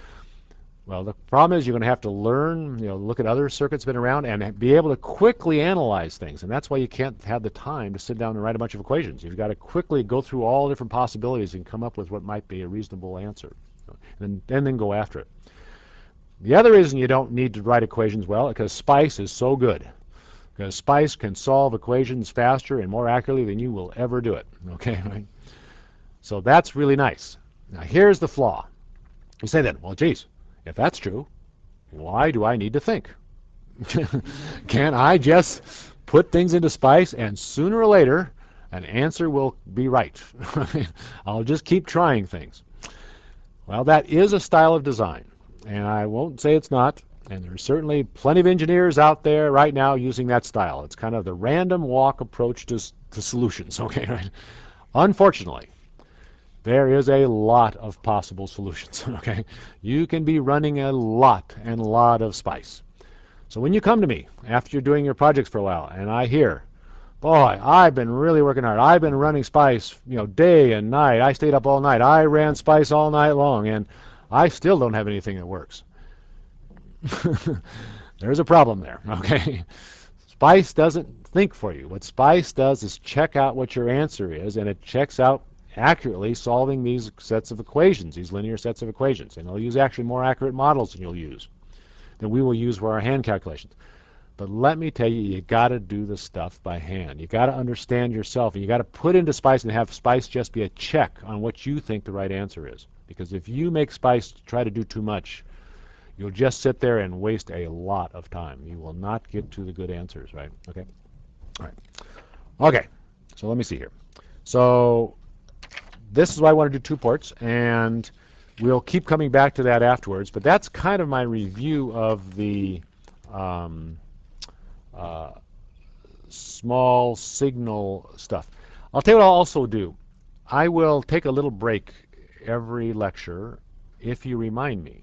Well, the problem is you're going to have to learn, look at other circuits that have been around and be able to quickly analyze things. And that's why you can't have the time to sit down and write a bunch of equations. You've got to quickly go through all different possibilities and come up with what might be a reasonable answer, and then go after it. The other reason you don't need to write equations well is because SPICE is so good. Because SPICE can solve equations faster and more accurately than you will ever do it. Okay, right? So that's really nice. Now here's the flaw. You say then, well, geez, if that's true, why do I need to think? Can't I just put things into SPICE and sooner or later an answer will be right? I'll just keep trying things. Well, that is a style of design, and I won't say it's not. And there's certainly plenty of engineers out there right now using that style. It's kind of the random walk approach to solutions. Okay, right? Unfortunately, there is a lot of possible solutions. Okay, you can be running a lot of SPICE. So when you come to me after you're doing your projects for a while, and I hear, boy, I've been really working hard. I've been running SPICE, day and night. I stayed up all night. I ran SPICE all night long, and I still don't have anything that works. There's a problem there. Okay, SPICE doesn't think for you. What SPICE does is check out what your answer is, and it checks out accurately solving these sets of equations, these linear sets of equations. And it'll use actually more accurate models than we will use for our hand calculations. But let me tell you, you got to do the stuff by hand. You got to understand yourself, and you got to put into SPICE and have SPICE just be a check on what you think the right answer is. Because if you make SPICE try to do too much, you'll just sit there and waste a lot of time. You will not get to the good answers, right? Okay. All right. Okay. So let me see here. So this is why I want to do 2 ports, and we'll keep coming back to that afterwards. But that's kind of my review of the small signal stuff. I'll tell you what I'll also do. I will take a little break every lecture if you remind me.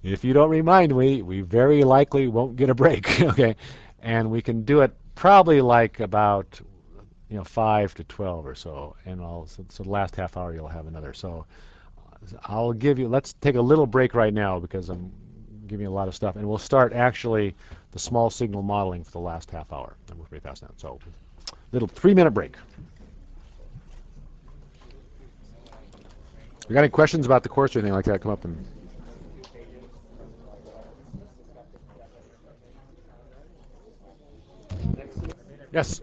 If you don't remind me, we very likely won't get a break. Okay, and we can do it probably like about 5 to 12 or so, and so the last half hour you'll have another. So I'll give you. Let's take a little break right now because I'm giving you a lot of stuff, and we'll start actually the small signal modeling for the last half hour. And we're pretty fast now. So little 3-minute break. If you got any questions about the course or anything like that, come up and. Yes.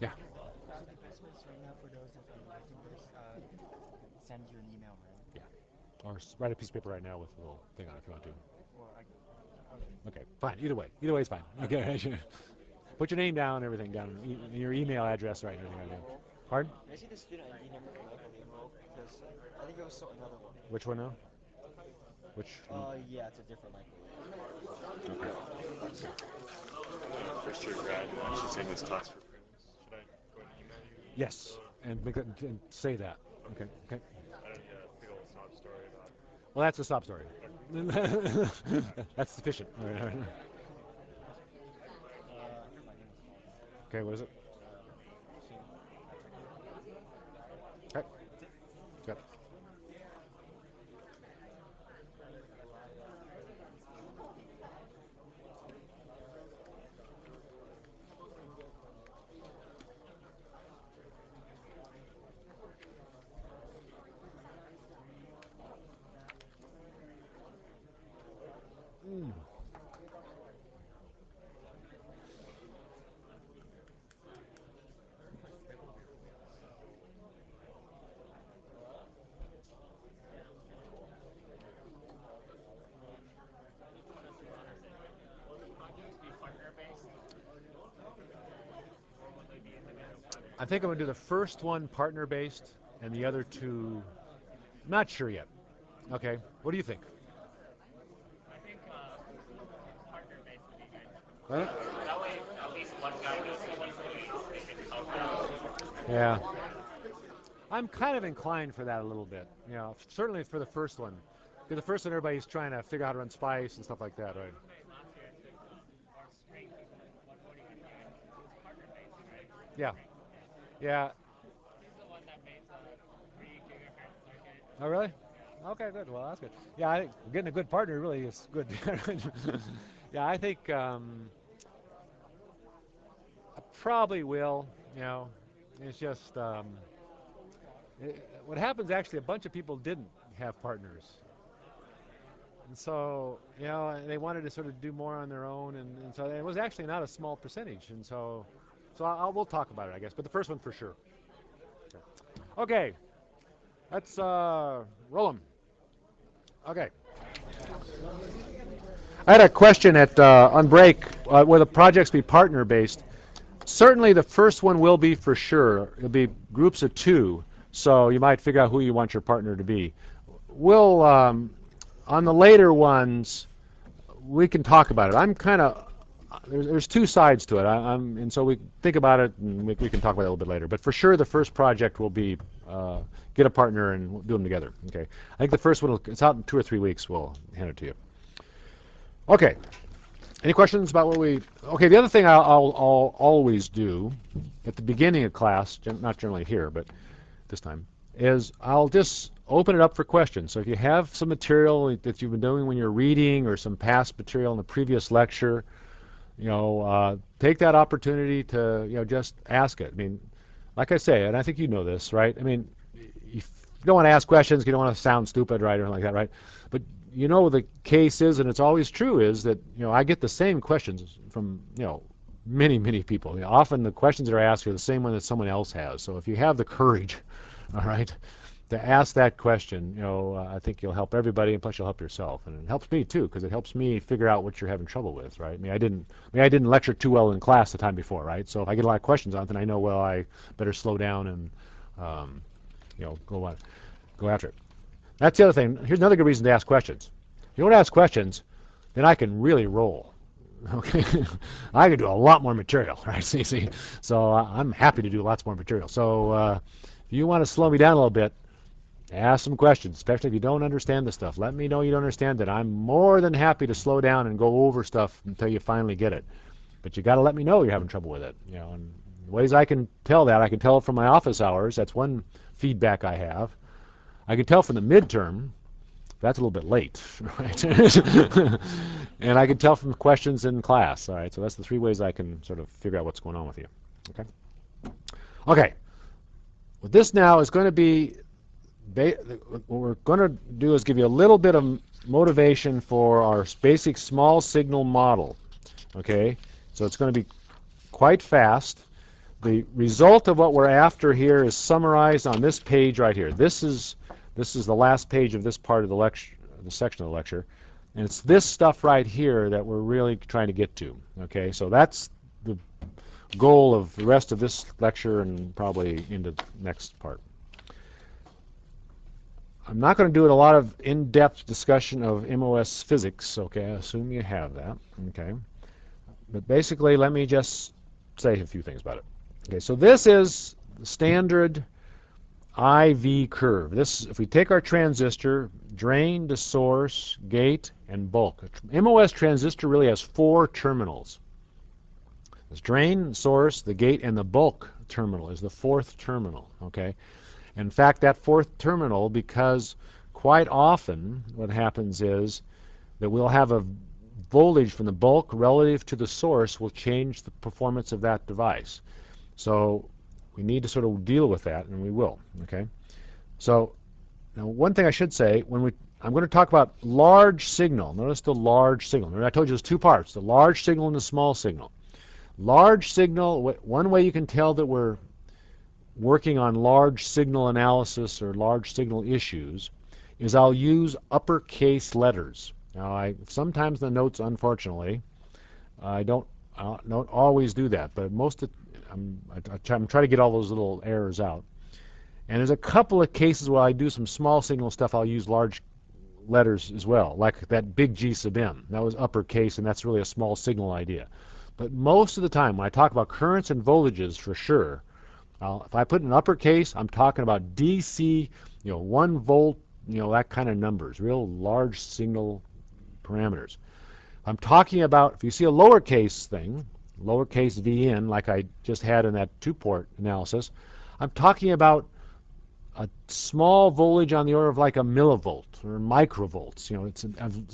Yeah. Right now, for those of you who can just send you an email, right? Yeah. Or write a piece of paper right now with a little thing on it if you want to. Well, Okay. Fine. Either way. Either way is fine. Okay. Put your name down, everything down, your email address, right, and everything. Pardon? I see the student ID number for Michael Nemo because I think it was another one. Which one now? Which? Yeah, it's a different Michael. First year grad, she's taking this class for prelims. Should I go ahead and email you? Yes. And make that and say that. Okay. Okay. I don't need a big old sob story about. Well, that's a stop story. That's sufficient. All right. Okay. What is it? Okay. Yep. I think I'm going to do the first one partner-based and the other two, not sure yet. Okay, what do you think? I think partner-based would be good. Huh? That way, at least one guy knows one solution. They can help out. Yeah. I'm kind of inclined for that a little bit. You know, certainly for the first one. Because the first one, everybody's trying to figure out how to run spice and stuff like that, right? Last year took more straight people like 140 and it was partner-based, right? Yeah. Yeah. He's the one that made the 3 gigahertz circuit. Oh, really? Okay, good. Well, that's good. Yeah, I think getting a good partner really is good. Yeah, I think I probably will. You know, it's just what happens actually. A bunch of people didn't have partners, and so you know they wanted to sort of do more on their own, and so it was actually not a small percentage, and so we'll talk about it, I guess. But the first one for sure. Okay, let's roll them. Okay. I had a question at on break. Will the projects be partner based? Certainly, the first one will be for sure. It'll be groups of 2, so you might figure out who you want your partner to be. We'll on the later ones, we can talk about it. I'm kind of there's 2 sides to it. And so we think about it, and we can talk about it a little bit later. But for sure, the first project will be get a partner and we'll do them together. Okay. I think the first one it's out in 2 or 3 weeks. We'll hand it to you. Okay. Any questions about what we? Okay. The other thing I'll always do at the beginning of class, not generally here, but this time, is I'll just open it up for questions. So if you have some material that you've been doing when you're reading or some past material in the previous lecture, you know, take that opportunity to, you know, just ask it. I mean, like I say, and I think you know this, right? I mean, you don't want to ask questions, you don't want to sound stupid, right, or anything like that, right? But you know the case is, and it's always true, is that, you know, I get the same questions from, you know, many people. You know, often the questions that are asked are the same one that someone else has. So if you have the courage, all right, to ask that question, you know, I think you'll help everybody, and plus you'll help yourself, and it helps me too, because it helps me figure out what you're having trouble with, right? I mean, I didn't lecture too well in class the time before, right? So if I get a lot of questions on it, then I know, well, I better slow down and, you know, go after it. That's the other thing. Here's another good reason to ask questions. If you don't ask questions, then I can really roll. Okay, I can do a lot more material, right? See, so I'm happy to do lots more material. So if you want to slow me down a little bit, ask some questions, especially if you don't understand the stuff. Let me know you don't understand it. I'm more than happy to slow down and go over stuff until you finally get it. But you got to let me know you're having trouble with it. You know, and ways I can tell that, I can tell from my office hours. That's one feedback I have. I can tell from the midterm. That's a little bit late, right? And I can tell from questions in class. All right, so that's the 3 ways I can sort of figure out what's going on with you. Okay. Okay. Well, this now is going to be. What we're going to do is give you a little bit of motivation for our basic small signal model. Okay, so it's going to be quite fast. The result of what we're after here is summarized on this page right here. This is the last page of this part of the lecture, the section of the lecture, and it's this stuff right here that we're really trying to get to. Okay, so that's the goal of the rest of this lecture and probably into the next part. I'm not going to do a lot of in-depth discussion of MOS physics, okay? I assume you have that, okay? But basically, let me just say a few things about it. Okay, so this is the standard IV curve. This, if we take our transistor, drain to source, gate, and bulk. A MOS transistor really has 4 terminals. There's drain, source, the gate, and the bulk terminal is the 4th terminal, okay? In fact, that 4th terminal, because quite often what happens is that we'll have a voltage from the bulk relative to the source will change the performance of that device. So we need to sort of deal with that, and we will. Okay. So now one thing I should say, I'm going to talk about large signal. Notice the large signal. Remember I told you there's 2 parts, the large signal and the small signal. Large signal, one way you can tell that we're working on large signal analysis or large signal issues is I'll use uppercase letters. Now, sometimes the notes, unfortunately, I don't always do that, but I'm trying to get all those little errors out. And there's a couple of cases where I do some small signal stuff. I'll use large letters as well, like that big G sub m. That was uppercase, and that's really a small signal idea. But most of the time, when I talk about currents and voltages, for sure, if I put in uppercase, I'm talking about DC, 1 volt, that kind of numbers, real large signal parameters. I'm talking about, if you see a lowercase thing, lowercase VN, like I just had in that 2-port analysis, I'm talking about a small voltage on the order of like a millivolt or microvolts. It's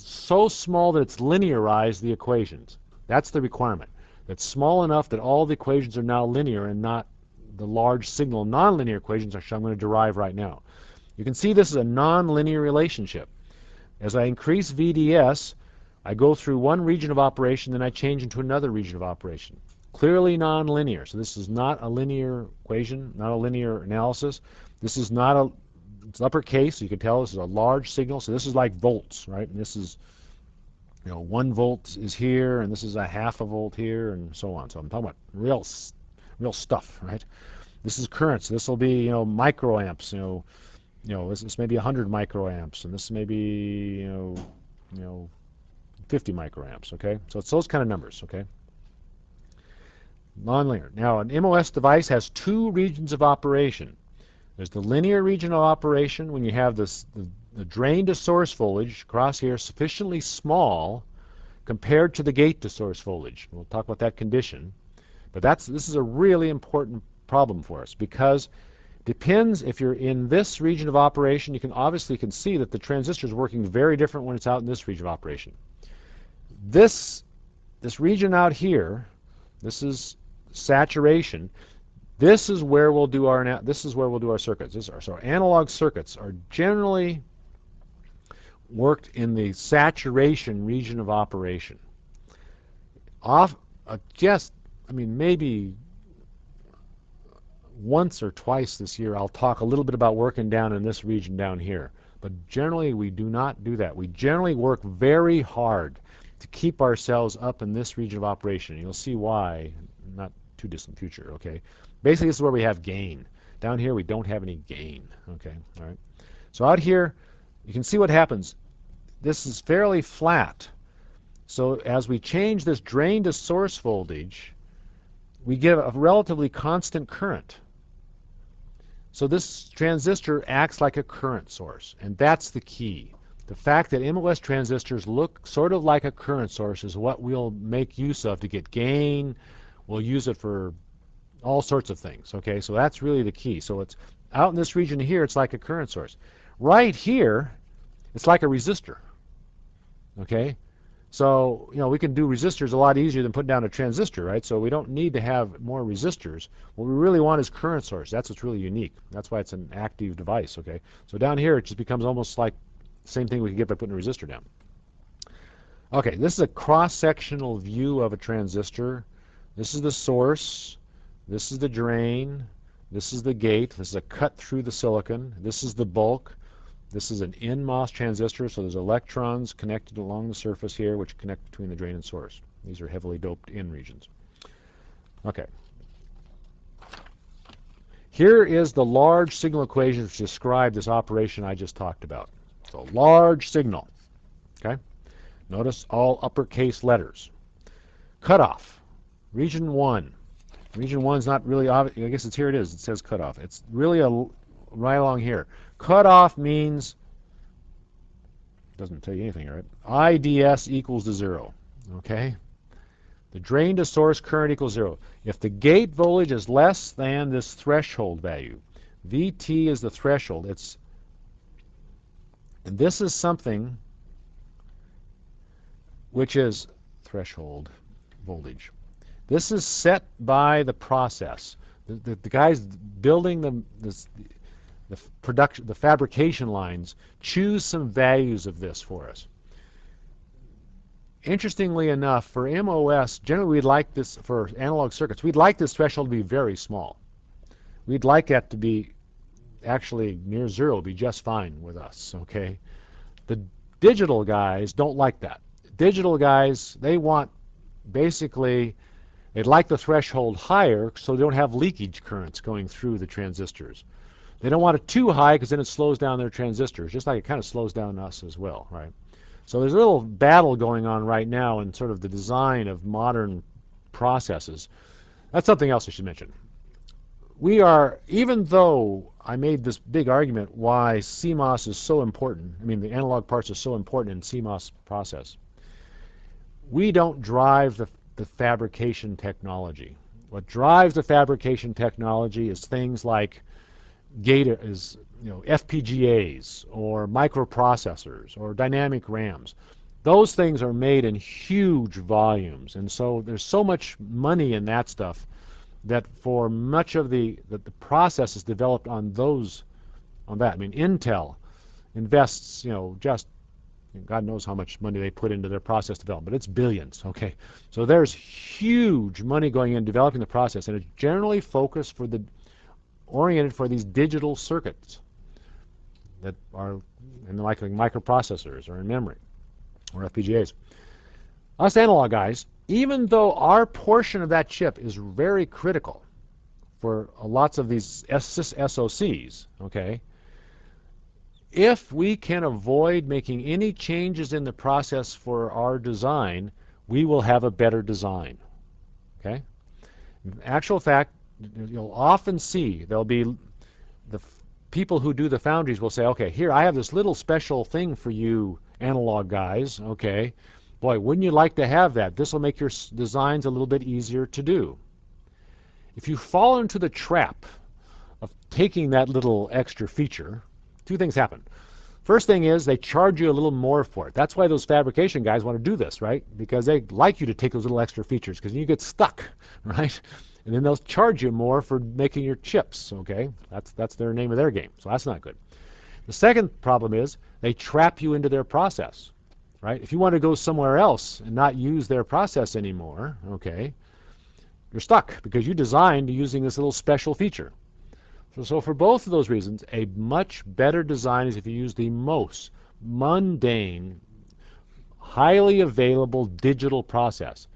so small that it's linearized the equations. That's the requirement. That's small enough that all the equations are now linear and not the large signal nonlinear equations, which I'm going to derive right now. You can see this is a nonlinear relationship. As I increase VDS, I go through one region of operation, then I change into another region of operation. Clearly nonlinear. So this is not a linear equation, not a linear analysis. This is not a, it's uppercase, so you can tell this is a large signal. So this is like volts, right? And this is, 1 volt is here, and this is a half a volt here, and so on. So I'm talking about real stuff, right? This is currents. This will be, microamps. This may be 100 microamps, and this may be, 50 microamps. Okay, so it's those kind of numbers. Okay. Nonlinear. Now, an MOS device has 2 regions of operation. There's the linear region of operation when you have this, the drain to source voltage across here sufficiently small compared to the gate to source voltage. We'll talk about that condition. But this is a really important problem for us because it depends if you're in this region of operation. You can obviously see that the transistor is working very different when it's out in this region of operation. This region out here, this is saturation. This is where we'll do our circuits. So our analog circuits are generally worked in the saturation region of operation. Maybe once or twice this year I'll talk a little bit about working down in this region down here. But generally we do not do that. We generally work very hard to keep ourselves up in this region of operation. You'll see why, not too distant future, okay? Basically, this is where we have gain. Down here, we don't have any gain, okay? All right. So out here, you can see what happens. This is fairly flat. So as we change this drain to source voltage, we get a relatively constant current. So this transistor acts like a current source, and that's the key. The fact that MOS transistors look sort of like a current source is what we'll make use of to get gain. We'll use it for all sorts of things, okay? So that's really the key. So it's out in this region here, it's like a current source. Right here, it's like a resistor, okay? So, we can do resistors a lot easier than putting down a transistor, right? So we don't need to have more resistors. What we really want is current source. That's what's really unique. That's why it's an active device, okay? So down here, it just becomes almost like the same thing we can get by putting a resistor down. Okay, this is a cross-sectional view of a transistor. This is the source. This is the drain. This is the gate. This is a cut through the silicon. This is the bulk. This is an NMOS transistor, so there's electrons connected along the surface here, which connect between the drain and source. These are heavily doped N regions. Okay. Here is the large signal equation which describe this operation I just talked about. So large signal. Okay. Notice all uppercase letters. Cutoff. Region 1. Region 1 is not really obvious. I guess here it is. It says cutoff. It's really right along here. Cutoff means, doesn't tell you anything, right? IDS equals to 0. Okay? The drain to source current equals 0. If the gate voltage is less than this threshold value, VT is the threshold. And this is something which is threshold voltage. This is set by the process. The guys building the fabrication lines choose some values of this for us. Interestingly enough, for MOS, generally we'd like this, for analog circuits, we'd like this threshold to be very small. We'd like that to be actually near 0, would be just fine with us, okay? The digital guys don't like that. Digital guys, they want basically They'd like the threshold higher so they don't have leakage currents going through the transistors. They don't want it too high because then it slows down their transistors, just like it kind of slows down us as well, right? So there's a little battle going on right now in sort of the design of modern processes. That's something else I should mention. We are, even though I made this big argument why CMOS is so important, I mean the analog parts are so important in CMOS process, we don't drive the fabrication technology. What drives the fabrication technology is things like FPGAs or microprocessors or dynamic RAMs. Those things are made in huge volumes, and so there's so much money in that stuff that for much of the process is developed on that. I mean, Intel invests, just God knows how much money they put into their process development. It's billions, okay? So there's huge money going in developing the process, and it's generally focused oriented for these digital circuits that are in like microprocessors or in memory or FPGAs. Us analog guys, even though our portion of that chip is very critical for lots of these SOCs, okay, if we can avoid making any changes in the process for our design, we will have a better design, okay? In actual fact, you'll often see there'll be the people who do the foundries will say, okay, here, I have this little special thing for you analog guys, okay? Boy, wouldn't you like to have that? This will make your designs a little bit easier to do. If you fall into the trap of taking that little extra feature, two things happen. First thing is they charge you a little more for it. That's why those fabrication guys want to do this, right? Because they like you to take those little extra features because you get stuck, right? And then they'll charge you more for making your chips, okay? That's their name of their game, so that's not good. The second problem is they trap you into their process, right? If you want to go somewhere else and not use their process anymore, okay, you're stuck because you designed using this little special feature. So for both of those reasons, a much better design is if you use the most mundane, highly available digital process.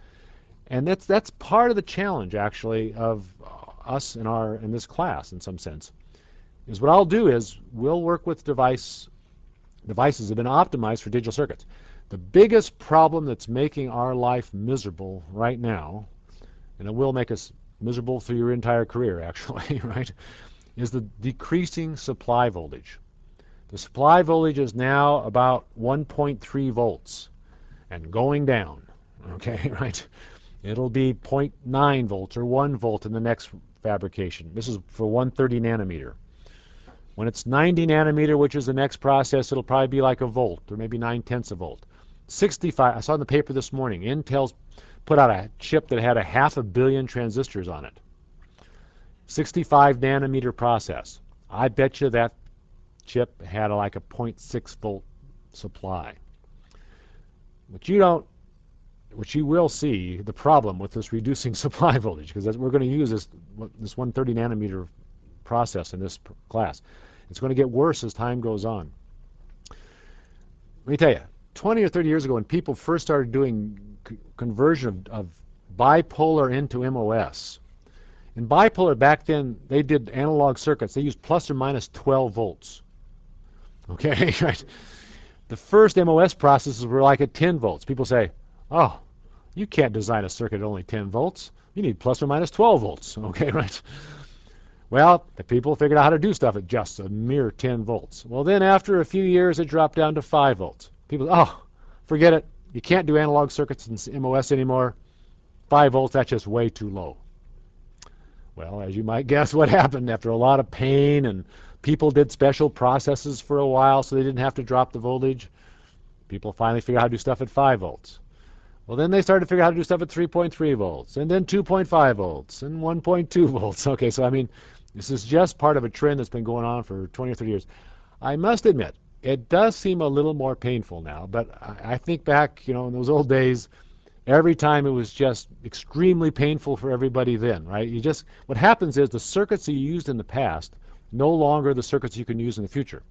And that's part of the challenge, actually, of us in this class, in some sense. Is what I'll do is we'll work with devices that have been optimized for digital circuits. The biggest problem that's making our life miserable right now, and it will make us miserable through your entire career, actually, right, is the decreasing supply voltage. The supply voltage is now about 1.3 volts and going down, okay, right? It'll be 0.9 volts or 1 volt in the next fabrication. This is for 130 nanometer. When it's 90 nanometer, which is the next process, it'll probably be like a volt or maybe 9/10 a volt. 65, I saw in the paper this morning, Intel's put out a chip that had 500 million transistors on it. 65 nanometer process. I bet you that chip had like a 0.6 volt supply. But you will see the problem with this reducing supply voltage, because we're going to use this 130 nanometer process in this class. It's going to get worse as time goes on. Let me tell you, 20 or 30 years ago when people first started doing conversion of bipolar into MOS, in bipolar back then, they did analog circuits. They used plus or minus 12 volts. Okay, right? The first MOS processes were like at 10 volts. People say, oh, you can't design a circuit at only 10 volts. You need plus or minus 12 volts. Okay, right? Well, the people figured out how to do stuff at just a mere 10 volts. Well, then after a few years, it dropped down to 5 volts. People, oh, forget it. You can't do analog circuits in MOS anymore. 5 volts, that's just way too low. Well, as you might guess, what happened after a lot of pain and people did special processes for a while so they didn't have to drop the voltage. People finally figured out how to do stuff at 5 volts. Well, then they started to figure out how to do stuff at 3.3 volts, and then 2.5 volts, and 1.2 volts. Okay, so I mean, this is just part of a trend that's been going on for 20 or 30 years. I must admit, it does seem a little more painful now, but I think back, in those old days, every time it was just extremely painful for everybody then, right? What happens is the circuits that you used in the past no longer the circuits you can use in the future.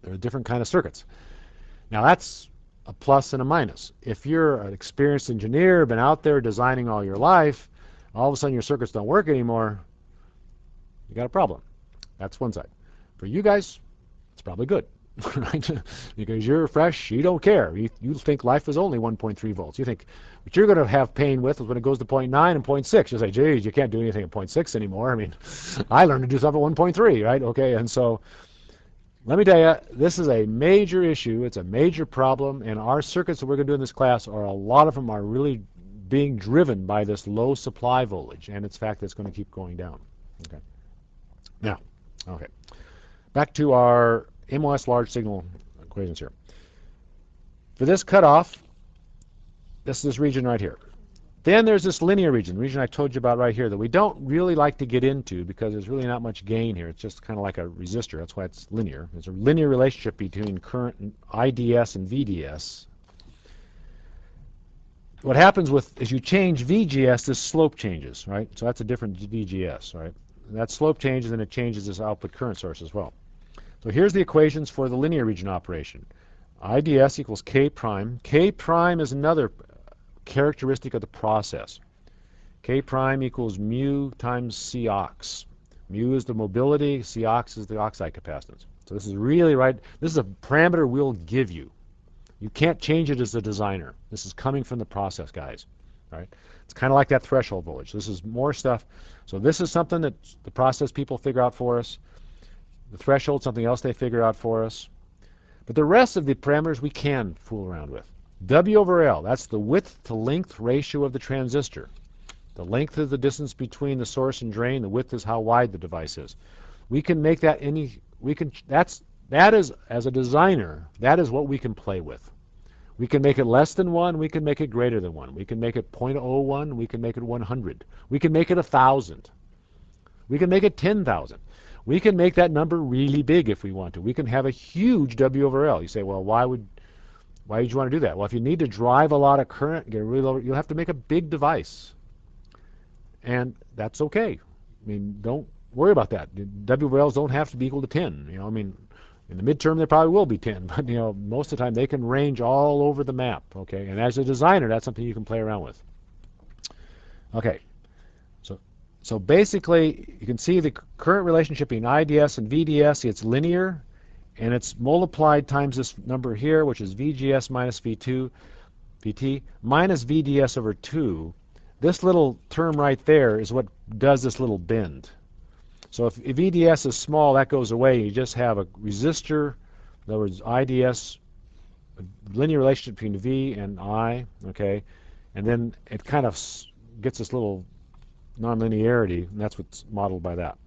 They're a different kind of circuits. Now that's a plus and a minus. If you're an experienced engineer, been out there designing all your life, all of a sudden your circuits don't work anymore, you got a problem. That's one side. For you guys, it's probably good, right? Because you're fresh, you don't care. You think life is only 1.3 volts. You think what you're going to have pain with is when it goes to 0.9 and 0.6. You say, geez, you can't do anything at 0.6 anymore. I mean, I learned to do stuff at 1.3, right? Okay, and so let me tell you, this is a major issue. It's a major problem, and our circuits that we're going to do in this class a lot of them are really being driven by this low supply voltage, and it's fact that's going to keep going down. Okay. Now, okay, back to our MOS large signal equations here. For this cutoff, this is this region right here. Then there's this linear region, the region I told you about right here, that we don't really like to get into because there's really not much gain here. It's just kind of like a resistor. That's why it's linear. There's a linear relationship between current and IDS and VDS. What happens as you change VGS, this slope changes, right? So that's a different VGS, right? And that slope changes, and it changes this output current source as well. So here's the equations for the linear region operation. IDS equals K prime. K prime is another characteristic of the process. K prime equals mu times Cox. Mu is the mobility, Cox is the oxide capacitance. So this is really right. This is a parameter we'll give you. You can't change it as a designer. This is coming from the process, guys. Right? It's kind of like that threshold voltage. This is more stuff. So this is something that the process people figure out for us. The threshold, something else they figure out for us. But the rest of the parameters we can fool around with. W over L, that's the width to length ratio of the transistor. The length is the distance between the source and drain. The width is how wide the device is. We can make that that is, as a designer, that is what we can play with. We can make it less than 1. We can make it greater than 1. We can make it 0.01. We can make it 100. We can make it 1,000. We can make it 10,000. We can make that number really big if we want to. We can have a huge W over L. You say, well, why would you want to do that? Well, if you need to drive a lot of current, get really low, you'll have to make a big device. And that's okay. I mean, don't worry about that. W over Ls don't have to be equal to 10. You know, I mean, in the midterm, they probably will be 10. But, you know, most of the time, they can range all over the map. Okay, and as a designer, that's something you can play around with. Okay. So basically, you can see the current relationship between IDS and VDS. It's linear, and it's multiplied times this number here, which is VGS minus VT, minus VDS over 2. This little term right there is what does this little bend. So if VDS is small, that goes away. You just have a resistor, in other words, IDS, a linear relationship between V and I, okay? And then it kind of gets this little nonlinearity, and that's what's modeled by that.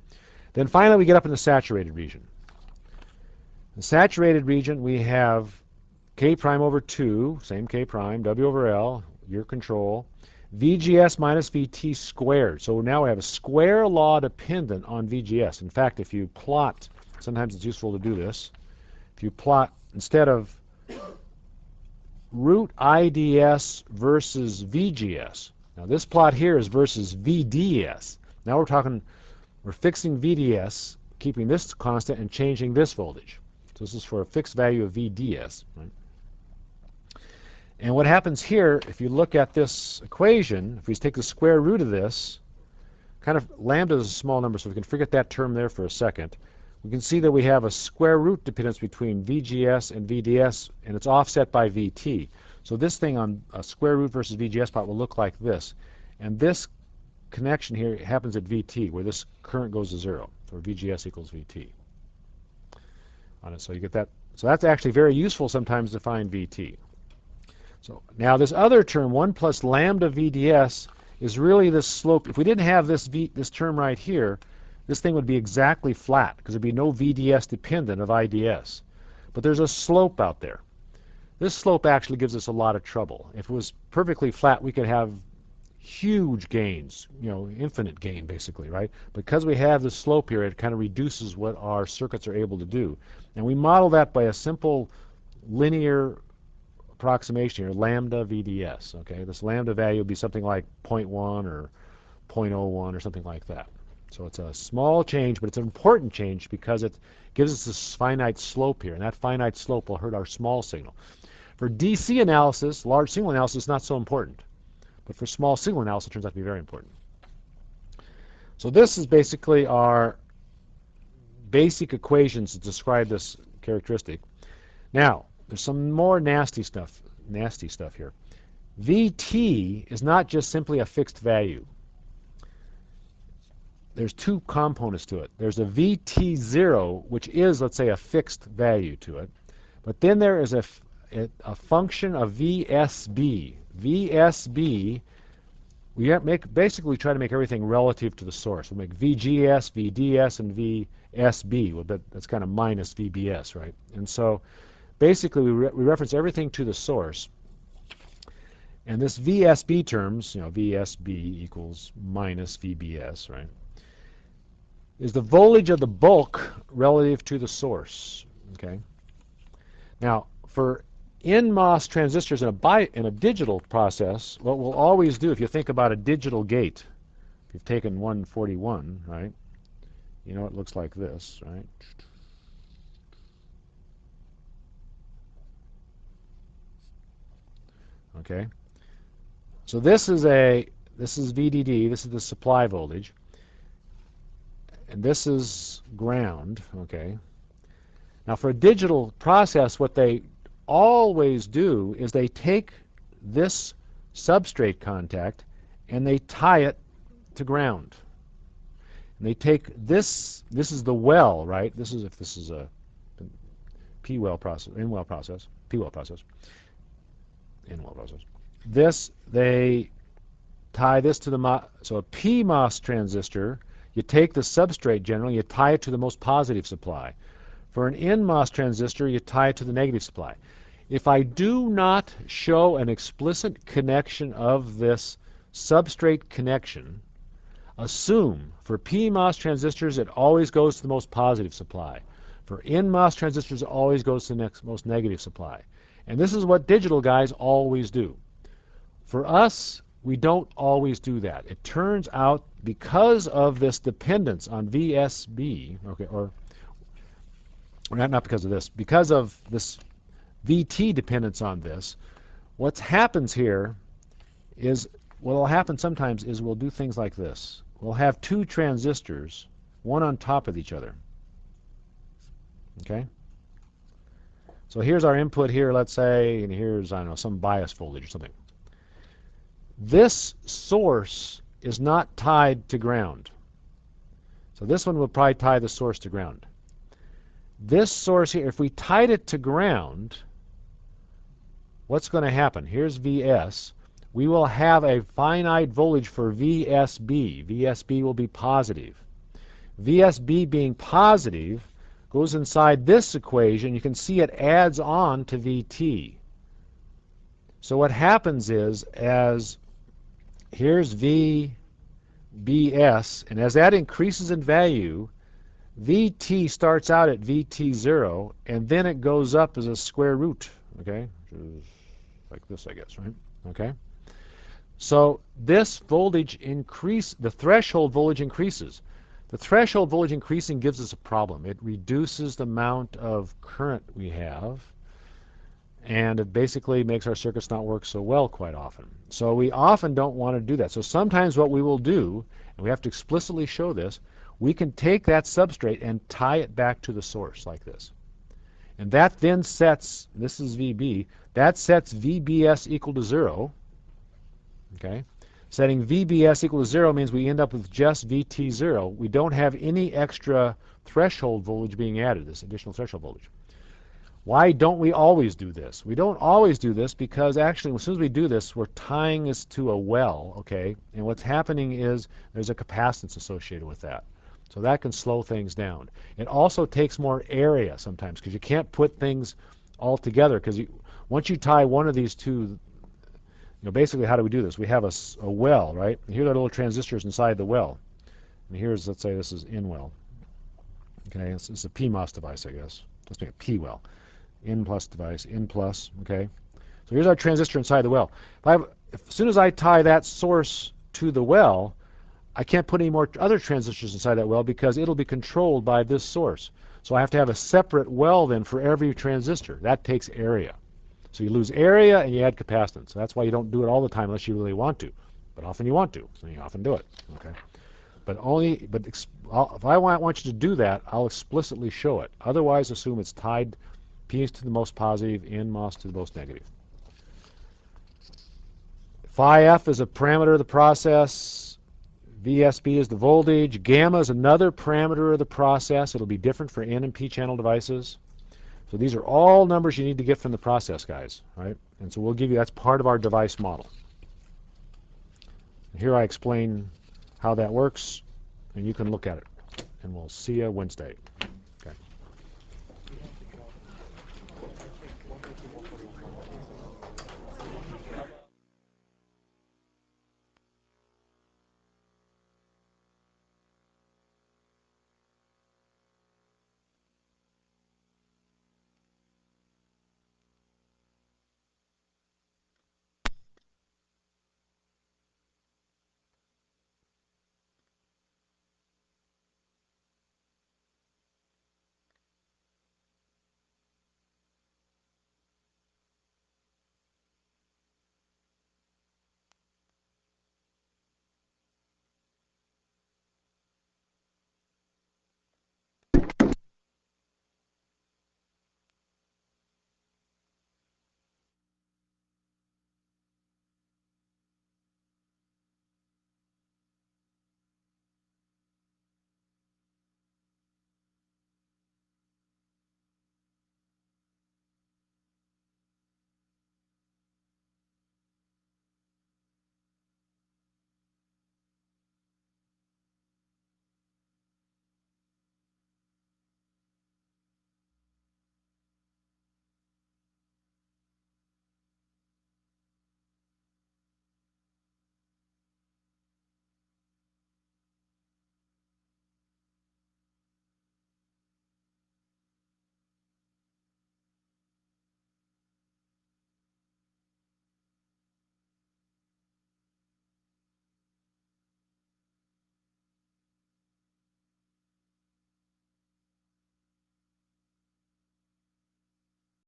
Then finally, we get up in the saturated region. The saturated region, we have K prime over 2, same K prime, W over L, your control, VGS minus VT squared. So now we have a square law dependent on VGS. In fact, if you plot, sometimes it's useful to do this, if you plot, instead of root IDS versus VGS, now this plot here is versus VDS. Now we're fixing VDS, keeping this constant, and changing this voltage. So this is for a fixed value of VDS. Right? And what happens here, if you look at this equation, if we take the square root of this, kind of lambda is a small number, so we can forget that term there for a second. We can see that we have a square root dependence between VGS and VDS, and it's offset by VT. So this thing on a square root versus VGS plot will look like this. And this connection here happens at VT, where this current goes to 0, or VGS equals VT. On it, so you get that. So that's actually very useful sometimes to find VT. So now this other term, 1 plus lambda VDS, is really this slope. If we didn't have this term right here, this thing would be exactly flat, because there'd be no VDS dependent of IDS. But there's a slope out there. This slope actually gives us a lot of trouble. If it was perfectly flat, we could have huge gains, you know, infinite gain basically, right? Because we have this slope here, it kind of reduces what our circuits are able to do. And we model that by a simple linear approximation here, lambda VDS, okay? This lambda value would be something like 0.1 or 0.01 or something like that. So it's a small change, but it's an important change because it gives us this finite slope here, and that finite slope will hurt our small signal. For DC analysis, large signal analysis is not so important. But for small signal analysis, it turns out to be very important. So this is basically our basic equations to describe this characteristic. Now, there's some more nasty stuff here. Vt is not just simply a fixed value. There's two components to it. There's a Vt0, which is, let's say, a fixed value to it. But then there is a function of Vsb. Vsb, basically try to make everything relative to the source. We'll make VGS, VDS, and VSB. Well, that's kind of minus VBS, right? And so basically we reference everything to the source. And this VSB terms, VSB equals minus VBS, right, is the voltage of the bulk relative to the source. Okay. Now, for NMOS transistors in a digital process, what we'll always do, if you think about a digital gate, if you've taken 141, right, it looks like this, right? Okay. So this is VDD, this is the supply voltage, and this is ground, okay? Now for a digital process, what they always do is they take this substrate contact and they tie it to ground. And they take this is the well, right? This is if this is a P-well process, N-well process, P-well process, N-well process. They tie this to so a PMOS transistor, you take the substrate generally, you tie it to the most positive supply. For an NMOS transistor, you tie it to the negative supply. If I do not show an explicit connection of this substrate connection, assume for PMOS transistors it always goes to the most positive supply. For NMOS transistors it always goes to the most negative supply. And this is what digital guys always do. For us, we don't always do that. It turns out because of this dependence on VSB, okay, or not because of this, because of this VT dependence on this, what happens here is, what will happen sometimes is we'll do things like this. We'll have two transistors, one on top of each other. Okay? So here's our input here, let's say, and here's, I don't know, some bias voltage or something. This source is not tied to ground. So this one will probably tie the source to ground. This source here, if we tied it to ground, what's going to happen? Here's Vs. We will have a finite voltage for VSB. VSB will be positive. VSB being positive goes inside this equation. You can see it adds on to Vt. So what happens is, as here's VBS, and as that increases in value, Vt starts out at Vt0, and then it goes up as a square root, okay? Which is like this, I guess, right? Okay? So this voltage the threshold voltage increases. The threshold voltage increasing gives us a problem. It reduces the amount of current we have, and it basically makes our circuits not work so well quite often. So we often don't want to do that. So sometimes what we will do, and we have to explicitly show this, we can take that substrate and tie it back to the source like this. And that then sets, this is VB, that sets VBS equal to 0. Okay? Setting VBS equal to 0 means we end up with just VT0. We don't have any extra threshold voltage being added, this additional threshold voltage. Why don't we always do this? We don't always do this because actually as soon as we do this, we're tying this to a well, okay? And what's happening is there's a capacitance associated with that. So that can slow things down. It also takes more area sometimes because you can't put things all together because once you tie one of these two, basically how do we do this? We have a well, right? And here are the little transistors inside the well. And here's, let's say this is N well. Okay, it's a PMOS device, I guess. Let's make a P well. N plus device, N plus, okay? So here's our transistor inside the well. As soon as I tie that source to the well, I can't put any more other transistors inside that well because it'll be controlled by this source. So I have to have a separate well then for every transistor. That takes area. So you lose area and you add capacitance. So that's why you don't do it all the time unless you really want to. But often you want to, so you often do it. Okay. But if I want you to do that, I'll explicitly show it. Otherwise, assume it's tied P is to the most positive, N MOS to the most negative. Phi F is a parameter of the process. VSB is the voltage. Gamma is another parameter of the process. It'll be different for N and P channel devices. So these are all numbers you need to get from the process, guys, right? And so we'll give you, that's part of our device model. Here I explain how that works, and you can look at it. And we'll see you Wednesday.